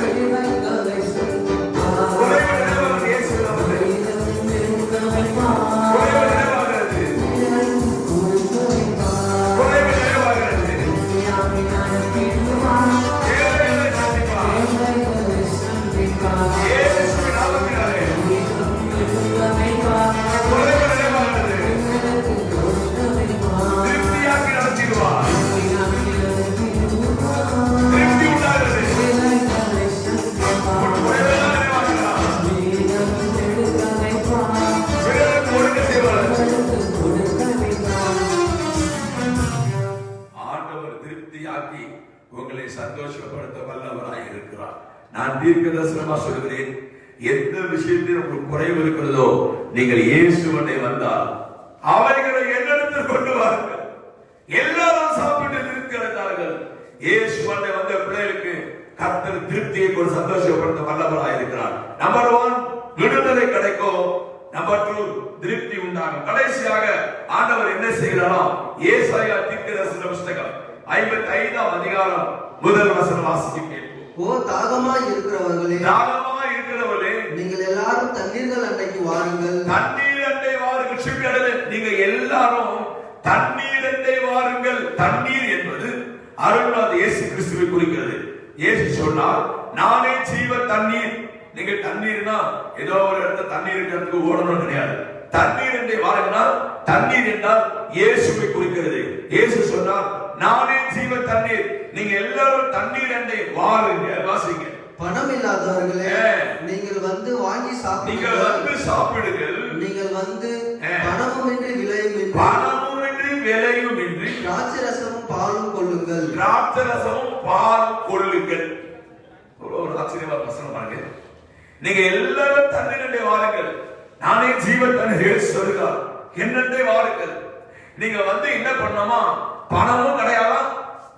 உங்களை சந்தோஷப்படுத்த வல்லவராய் இருக்கிறார். நான் தீர்க்கதரிசனமா சொல்கிறேன், எந்த விஷயத்தில் உங்களுக்கு குறைவு இருக்கிறதோ நீங்கள் இயேசுவனை வந்தால் அவைகளை என்னிடத்தில் கொண்டு வாருங்கள். எல்லாரும் சாப்பிட்டு திருப்தி அடைந்தார்கள். இயேசுவனை வந்த பிள்ளைகளுக்கு கர்த்தர் திருப்தியை கொண்டு சந்தோஷப்படுத்த வல்லவராய் இருக்கிறார். நம்பர் 1 விடுதலை கிடைக்கும். நம்பர் 2 திருப்தி உண்டாகும். கடைசியாக ஆண்டவர் என்ன செய்கிறாரோ, ஏசாயா தீர்க்கதரிசன புத்தகம் 55ஆம் அதிகாரம் முதல் வசனம் வாசிக்க கேட்போம்.
ஓ தாகமாய் இருக்கிறவர்களே,
நீங்கள்
எல்லாரும் தண்ணீர்கள் அண்டைக்கு வாருங்கள்.
தண்ணீர் அண்டை வாருங்கள். சிப்பியடலே, நீங்க எல்லாரும் தண்ணீர் அண்டை வாருங்கள். தண்ணீர் என்பது அருள்நாத இயேசு கிறிஸ்துவை குறிக்கிறது. இயேசு சொன்னார், நானே ஜீவ தண்ணீர். நீங்க தண்ணீர்னா ஏதோ ஒரு இடத்துல தண்ணீர் இருக்கிறதுக்கு ஓடணும் கிடையாது. தண்ணீர் அண்டை வாருங்கள். தண்ணீர் என்றால் இயேசுவை குறிக்கிறது. இயேசு சொன்னார், நானே ஜீவ தண்ணீர். நீங்க எல்லாரும் தண்ணீர் அண்டை வாருங்க. வாசிங்க.
பணம் இல்லாதவர்களே, நீங்கள் வந்து வாங்கி சாப்பிடுங்கள்.
நீங்கள் வந்து சாப்பிடுங்கள்.
நீங்கள் வந்து பணமுமின்றி விலையுமின்றி திராட்சரசமும் பாலும் கொள்ளுங்கள்.
திராட்சரசமும் பாலும் கொள்ளுங்கள். ஒரு ஆச்சரியமான வசனம் பாருங்க. நீங்க எல்லாரும் தண்ணீர் அண்டை வாருங்கள். நானே ஜீவ தண்ணீர் சொல்லுகிறார். என்னண்டை வாருங்கள். நீங்க வந்து என்ன பண்ணணுமா, பணமும் கிடையாதா,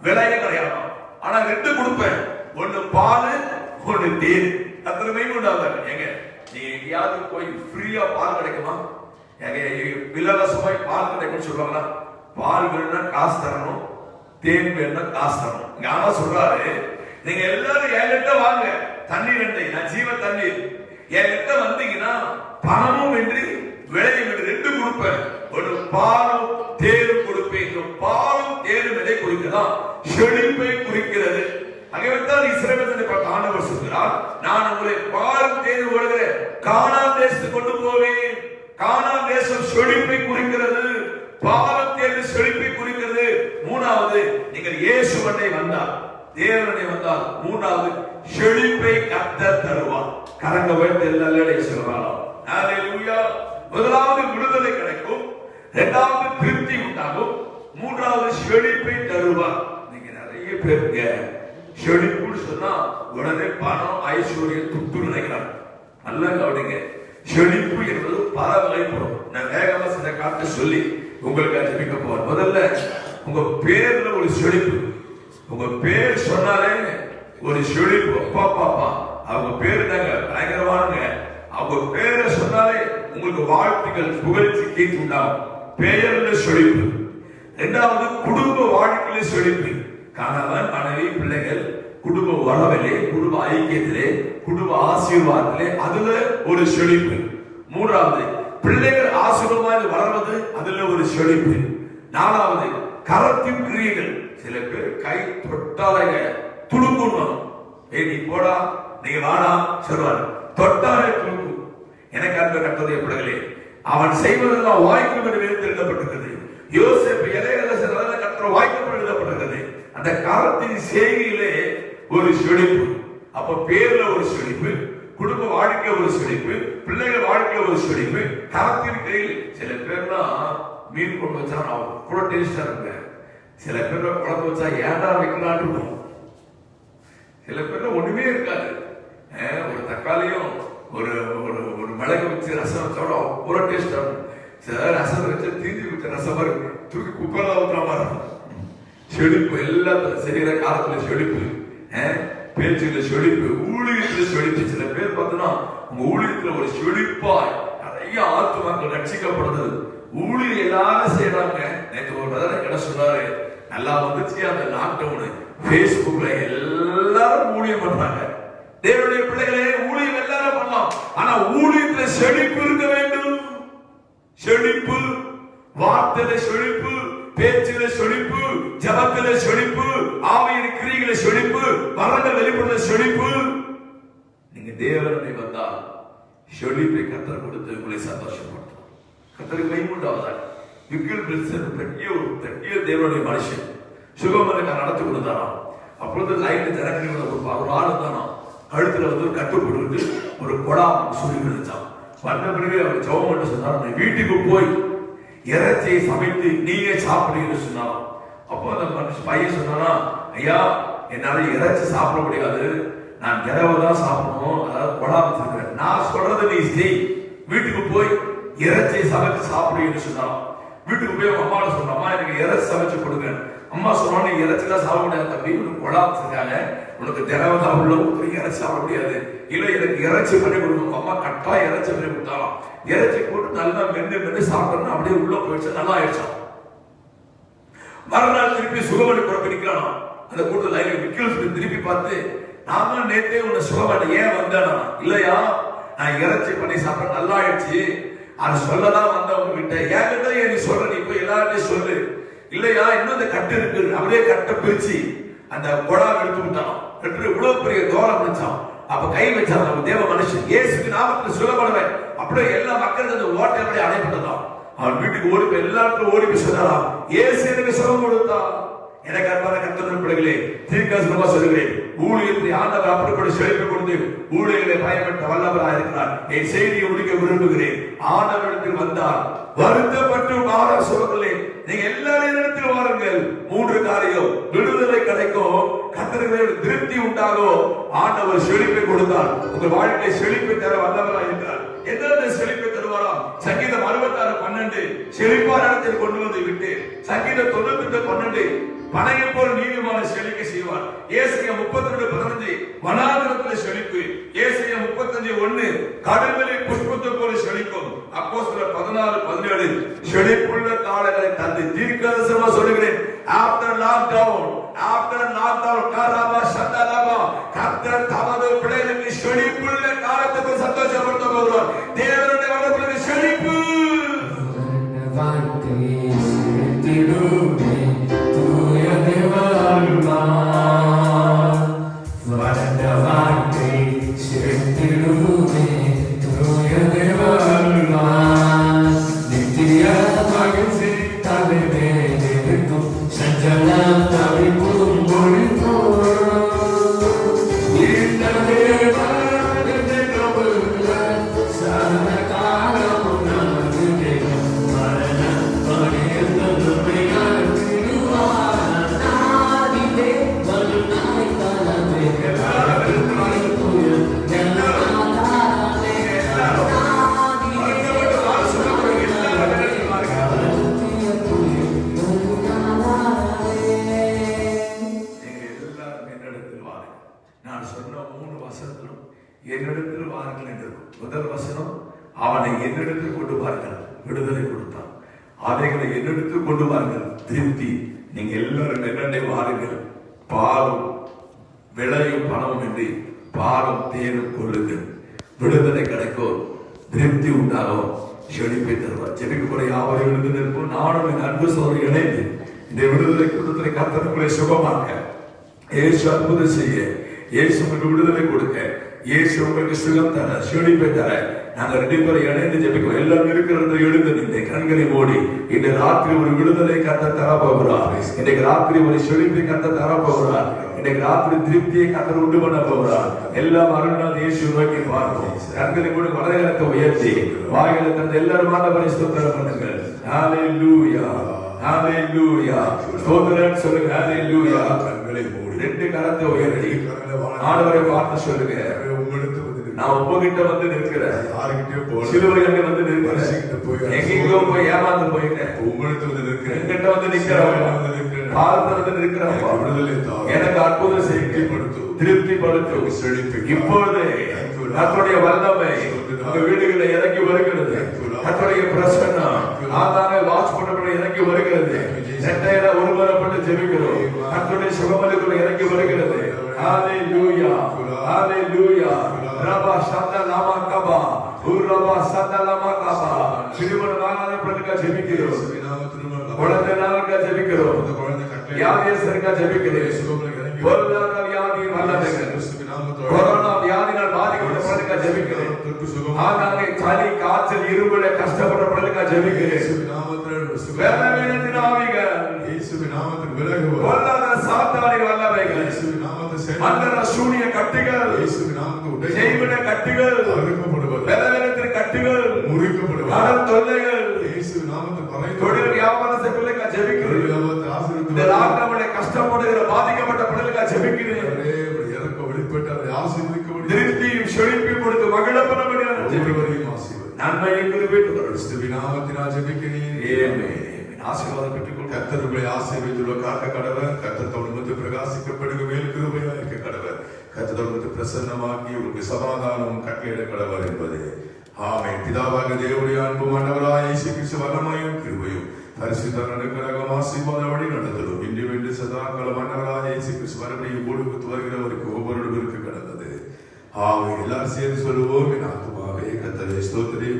விலையும் கிடையாதா. ஆனா 2 கொடுப்பேன், ஒண்ணு பால் ஒண்ணு தேன். அத்தனை மெயின் உண்டாவாரு. ஏங்க நீங்க எங்கேயாவது போய் ஃப்ரீயா பால் கிடைக்குமா? ஏங்க இலவசமாய் பால் கிடைக்கும்னு சொல்லுவாங்களா? பால் வேணும்னா காசு தரணும், தேன் வேணும்னா காசு தரணும். இங்க ஆனா சொல்றாரு, நீங்க எல்லாரும் என்கிட்ட வாங்க, தண்ணீர் ரெண்டை, நான் ஜீவ தண்ணீர், என்கிட்ட வந்தீங்கன்னா பணமும் வென்று விளையும் என்று 2 கொடுப்பேன், ஒரு பாலும் தேனும் கொடுப்பேன். பாலும் தேனும் எதை குறிக்கிறதா? செழிப்பை குறிக்கிறது. அங்கேதான் இஸ்ரவேலை பார்த்து ஆண்டவர் சொல்கிறார், நான் உங்களை பாலும் தேனும் ஓடுகிற கானான் தேசத்துக்கு கொண்டு போவேன். கானான் தேசம் செழிப்பை குறிக்கிறது, பாலும் தேனும் செழிப்பை குறிக்கிறது. 3வது, நீங்கள் இயேசுவனை வந்தால், தேவனை வந்தால் 3வது செழிப்பை கர்த்தர் தருவார். கரங்க வைத்து எல்லாரும் சொல்லலாம். ஹalleluya. முதலாவது விடுதலை கிடைக்கும், 2வது திருப்தி உண்டாகும், 3வது செழிப்பை தருவார். நீங்க நிறைய பேருங்க செழிப்புன்னு சொன்னா உடனே பணம் ஐஸ்வர்யம் துட்டு நினைக்கிறாங்க. நல்லா கவனிங்க, செழிப்பு என்பது பல வகைப்படும். நான் வேகமா சில காட்ட சொல்லி உங்களுக்கு ஜெபிக்க போறேன். முதல்ல உங்க பேர்ல ஒரு செழிப்பு. உங்க பேர் சொன்னாலே ஒரு செழிப்பு. அப்பா பாப்பா அவங்க பேரு தாங்க பயங்கரமானங்க. அவங்க பேரை சொன்னாலே உங்களுக்கு வாழ்த்துக்கள், புகழ்ச்சி கீர்த்தி உண்டாகும். பெயர்ல செழிப்பு. 2வது குடும்ப வாழ்க்கையில செழிப்பு. கணவன் மனைவி பிள்ளைகள் குடும்ப உறவிலே, குடும்ப ஐக்கியத்திலே, குடும்ப ஆசீர்வாதத்திலே, அதுல ஒரு செழிப்பு. 3வது பிள்ளைகள் ஆசீர்வாதமாக வளர்வது, அதுல ஒரு செழிப்பு. 4வது கரத்தின் கிரியைகள். சில பேர் கை தொட்டாலே துளுக்கணும். நீ போடா, நீ வாடா சொல்வார், தொட்டாலே துளுக்கும். எனக்கு அந்த கட்டதை பிள்ளைகளே, அவன் செய்வதெல்லாம் வாய்க்கும் என்று எழுதப்பட்டிருக்கிறது. யோசேப்பு இளையராஜா கட்டளை வாய்க்கும் என்று எழுதப்பட்டிருக்கிறது. அந்த கரத்தின் செய்கையிலே ஒரு செழிப்பு. அப்ப பேர்ல ஒரு செழிப்பு, குடும்ப வாழ்க்கை ஒரு செழிப்பு, பிள்ளைகள் வாழ்க்கை ஒரு செழிப்பு, கரத்தின் கையில். சில பேர்லாம் மீன் கொண்டு வச்சா அவ்வளோ டேஸ்டா இருக்கு. சில பேர் குழம்பு வச்சா ஏண்டா வைக்கலான்னு இருக்கும். சில பேர்ல ஒண்ணுமே இருக்காது. ஒரு தக்காளியும் ஒரு ஒரு மிளகு வச்சு ரசம் வச்சோட அவ்வளோ டேஸ்டா இருக்கும். சில ரசம் வச்சு தீஞ்சி வச்ச ரசம் மாதிரி தூக்கி குக்கர்ல ஊத்துற மாதிரி இருக்கும். செழிப்பு எல்லாத்துல சரியான காலத்துல செழிப்பு, பேச்சுல செழிப்பு, ஊழியத்துல செழிப்பு. சில பேர் பார்த்தோன்னா உங்க ஊழியத்துல ஒரு செழிப்பாய் நிறைய ஆத்துமாக்கள் ரட்சிக்கப்படுது. ஊழியர் எல்லாரும் செய்யறாங்க. நேற்று ஒரு பிரதர் என்ன சொன்னாரு, நல்லா வந்துச்சு அந்த லாக்டவுன், பேஸ்புக்ல எல்லாரும் ஊழியம் பண்றாங்க. தேவனுடைய பிள்ளைகளே, ஊழியம் எல்லாரும் பண்ணலாம், ஆனா ஊழியத்துல செழிப்பு இருக்க வேண்டும். செழிப்பு, வார்த்தையில செழிப்பு, பேச்சில செழிப்பு, ஜபத்தில செழிப்பு, ஆவியின் கிரியையில செழிப்பு, வரங்கள் வெளிப்படுற செழிப்பு. நீங்க தேவனை வந்தால் செழிப்பை கர்த்தர் கொடுத்து உங்களை சந்தோஷப்படுத்தும். கர்த்தருக்கு மைமுண்டாவதாக பெரிய தேவனுடைய மனுஷன் சுகமனுக்கு நடத்தி கொடுத்தாராம். அப்பொழுது லைன்ல திறக்கி ஒரு ஆளு தானா கழுத்துல வந்து ஒரு கட்டு போட்டு ஒரு கொடா சொல்லி விழுந்தான். வந்த பிறகு அவர் ஜெபம் பண்ண சொன்னார், நீ வீட்டுக்கு போய் இறைச்சியை சமைத்து நீயே சாப்பிடுன்னு சொன்னாலும். அப்போ அந்த பையன் சொன்னா, ஐயா என்னால இறைச்சி சாப்பிட முடியாது, நான் இரவுதான் சாப்பிடணும், அதாவது கொடா வச்சிருக்கிறேன், நான் சொல்றது நீ செய், வீட்டுக்கு போய் இறைச்சியை சமைச்சு சாப்பிடுன்னு சொன்னாலும். வீட்டுக்கு போய் அவங்க அம்மாவை சொன்ன, அம்மா எனக்கு இறைச்சி சமைச்சு கொடுங்க. அம்மா சொன்னா, நீ இறைச்சிலாம் சாப்பிட முடியாது தம்பி, உனக்கு கொடா வச்சிருக்காங்க, உனக்கு திரவதான் உள்ள இறைச்சி சாப்பிட முடியாது. இல்ல எனக்கு இறைச்சி பண்ணி கொடுக்கணும். அம்மா கட்டா இறைச்சி பண்ணி கொடுத்தாலும் இறைச்சி போட்டு நல்லா மென்னு சாப்பிடணும். அப்படியே உள்ள போயிடுச்சு, நல்லா ஆயிடுச்சான். மறுநாள் திருப்பி சுகமணி குழப்பி நிக்கிறான். அந்த கூட்டத்தில் லைன் விக்கல் திருப்பி பார்த்து, நாம நேற்றே உன்னை சுகமணி ஏன் வந்தேனா? இல்லையா, நான் இறைச்சி பண்ணி சாப்பிட நல்லா ஆயிடுச்சு, அது சொல்லதான் வந்தவங்க கிட்ட. ஏன்கிட்ட ஏன் நீ சொல்ற, நீ போய் எல்லார்ட்டையும் சொல்லு. இல்லையா, இன்னும் இந்த கட்டு இருக்கு. அப்படியே கட்டை பிரிச்சு அந்த கொடா எடுத்து விட்டான். இவ்வளவு பெரிய தோரம் பிடிச்சான். அப்ப கை வச்சான் நம்ம தேவ மனுஷன், இயேசுவின் நாமத்தில் சுகப்படுவேன். அப்படியே எல்லா மக்களுக்கு அந்த ஓட்டை அப்படியே அடைப்பட்டதான். அவன் வீட்டுக்கு ஓடி போய் எல்லாருக்கும் ஓடி போய் சொன்னாராம், இயேசு எனக்கு சுகம் கொடுத்தான். எனக்கு அன்பான கர்த்தருடைய பிள்ளைகளே, தீர்க்கதரிசனமா சொல்கிறேன், ஊழியத்தை ஆண்டவர் அப்படிப்பட்ட செழிப்பை கொடுத்து ஊழியர்களை பயன்படுத்த வல்லவராக இருக்கிறார். என் செய்தியை முடிக்க விரும்புகிறேன். ஆண்டவரிடத்தில் வந்தால் வருத்தப்பட்டு மாற சொல்லவில்லை, நீங்க எல்லாரும் இடத்தில் வாருங்கள். 3 காரியம் விடுதலை கிடைக்கும், கர்த்தருக்கு திருப்தி உண்டாகும், ஆண்டவர் செழிப்பை கொடுத்தார். உங்கள் வாழ்க்கை செழிப்பை தர வல்லவராக இருக்கிறார். எந்தெந்த செழிப்பை தருவாராம்? சங்கீதம் 66:12 செழிப்பான இடத்தில் கொண்டு வந்து விட்டு, சங்கீதம் 98:12
பனையை போல் நீதிமான செழிக்க செய்வார். ஏசாயா 32:15 வனாந்தரத்தில் செழிப்பு. ஏசாயா 35:1 கடலில் புஷ்பத்தை போல செழிக்கும். அப்போஸ்தலர் 16:17 செழிப்புள்ள காலங்களை தந்து தீர்க்கதரிசனமா சொல்லுகிறேன். ஆஃப்டர் லாக்டவுன் கரபா சதலபா கர்த்தர் தமது பிள்ளைகளுக்கு செழிப்புள்ள காலத்துக்கு சந்தோஷப்படுத்த போகிறார். தேவனுடைய வல்லமைக்கு செழிப்பு என்னிடத்தில் வாருங்கள் என்று இருக்கும். முதல் வசனம், அவனை என்னிடத்தில் கொண்டு வாருங்கள், விடுதலை கொடுத்தான். அவைகளை என்னிடத்தில் கொண்டு வாருங்கள், திருப்தி. நீங்க எல்லாரும் என்னென்ன வாருங்கள், பாலும் விளையும் பணமும் என்று பாலும் தேனும் கொள்ளுங்கள், விடுதலை கிடைக்கும், திருப்தி உண்டாகும், செழிப்பை தருவார். செழிப்பு கூட யாவரையும் எழுந்து நிற்போம். நானும் என் அன்பு சோதனை இணைந்து இந்த விடுதலை கூட்டத்தை கர்த்தருக்குள்ளே சுகமாக்க, இயேசு அற்புதம் செய்ய, இயேசு உங்களுக்கு விடுதலை கொடுக்க, இயேசு உங்களுக்கு சுகம் தர, செழிப்பை தர நாங்க 2 பேரும் இணைந்து ஜெபிக்கிறோம். எல்லாம் இருக்கிறது எழுந்து நின்று கண்களை மூடி இன்று ராத்திரி ஒரு விடுதலை கர்த்தர் தர போகிறார். இன்றைக்கு ராத்திரி ஒரு செழிப்பை கர்த்தர் தர போகிறார். இன்றைக்கு ராத்திரி திருப்தியை கர்த்தர் உண்டு பண்ண போகிறார். எல்லாம் அருள்நாள் இயேசு நோக்கி பார்ப்போம். கண்களை மூடி வலதுகரத்தை உயர்த்தி வாயிலை தந்து எல்லாரும் ஆண்டவரை ஸ்தோத்திரம் பண்ணுங்கள். ஹalleluya ஹalleluya ஸ்தோத்திரம் சொல்லுங்க. ஹalleluya கண்களை மூடி 2 கரத்தை உயர்த்தி ஆண்டவரை பார்த்து சொல்லுங்க. நான் உங்ககிட்ட வந்து நிற்கிறேன், சிலுவை அங்கே வந்து நிற்கிறேன், எங்கேயோ போய் ஏமாந்து போயிட்டேன், உங்களுக்கு வந்து நிற்கிறேன், என்கிட்ட வந்து நிற்கிறேன், பாதத்தை வந்து நிற்கிறேன். எனக்கு அற்புதம் செய்ய, திருப்திப்படுத்தும். இப்பொழுது கர்த்தருடைய வல்லமை உங்க வீடுகளை இறங்கி வருகிறது. கர்த்தருடைய பிரசன்னம் ஆதார வாட்ச் பண்ணப்பட இறங்கி வருகிறது. நெட்டையில ஒருமரப்பட்டு ஜெபிக்கிறோம். கர்த்தருடைய சுகமளிக்குள்ள இறங்கி வருகிறது. ஹalleluya ஹalleluya ரபா சதலமா கபா உரபா சதலமா கபா திருமண நாளாக ஜெபிக்கிறோம். குழந்தை நாளுக்கு ஜெபிக்கிறோம். வியாதியஸ்தருக்கு ஜெபிக்கிறோம். பொருளாதார வியாதி வல்லமைகள், கொரோனா வியாதினால் பாதிக்கப்பட்ட ஜெபிக்கிறேன். ஆகாங்கே சளி காய்ச்சல் இரும்புல கஷ்டப்பட்ட ஜெபிக்கிறேன். வேதனையின் ஆவிகள் இயேசுவின் நாமத்தில் விலகுவோம். பொருளாதார சாத்தானின் வல்லமைகள் மந்திர சூனிய கட்டுகள் இயேசுவின் நாமத்தில் ஜெய்வன கட்டுகள் அறுக்கப்படுவது. வேதனையின் கட்டுகள் முறிக்கப்படுவது. கடன் தொல்லைகள் இயேசுவின் நாமத்தில் பறைந்து தொழில் வியாபாரத்தை பிள்ளைங்க ஜெபிக்கிறேன். இந்த லாக்டவுன்ல கஷ்டப்படுகிற பாதிக்கப்பட்ட பிள்ளைங்க ஜெபிக்கிறேன். இறக்க வெளிப்பட்ட ஆசீர்வதிக்க திருப்தியும் செழிப்பையும் கொடுத்து மகிழ பண்ண முடியாது. ஜெபிக்கிறேன். நன்மையை குறிப்பிட்டு கிறிஸ்துவின் நாமத்தினால் ஜெபிக்கிறேன். ஆமென். ஆசீர்வாதம் பெற்றுக்கொள். கர்த்தர் உங்களை ஆசீர்வதித்து காக்க கடவர். கர்த்தர் தம்முடைய பிரகாசிக்கப்படுக மேல் கிருபையாக இருக்க கடவர். கர்த்தர் தம்முடைய பிரசன்னமாக்கி உங்களுக்கு சமாதானம் கட்டளையிட கடவர் என்பது. ஆமென். பிதாவாகிய தேவனுடைய அன்பும் ஆண்டவராகிய இயேசு கிறிஸ்து வல்லமையும் கிருபையும் பரிசுத்தரனுக்கு ஆசீர்வாத வழி நடத்தலும் இன்று வென்று சதா காலம் ஆண்டவராகிய இயேசு கிறிஸ்து மறுபடியும் கொடுத்து வருகிறவருக்கு ஒவ்வொருவருக்கு கடந்தது. ஆமென். எல்லாரும் சேர்ந்து சொல்லுவோம். என் ஆத்துமாவே கர்த்தரை ஸ்தோத்திரி,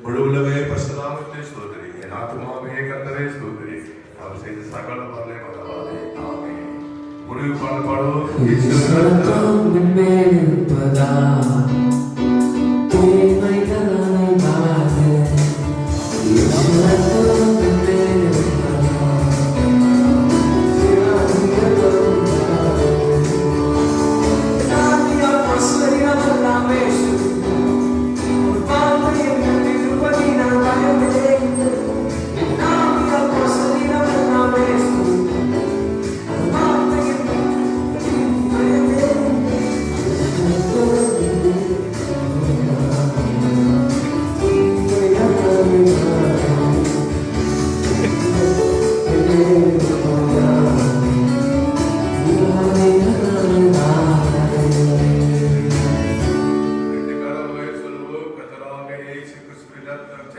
முழு உள்ளமே பரிசுத்த நாமத்தை ஸ்தோத்திரி. என் ஆத்துமாவே கர்த்தரை ஸ்தோத்திரி, அவர் செய்த சகல பலனை மறவாதே. ஆமென். முடிவு பாடல் பாடுவோம்.
Oh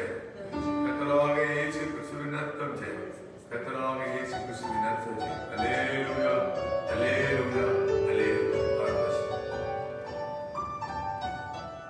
தேவை.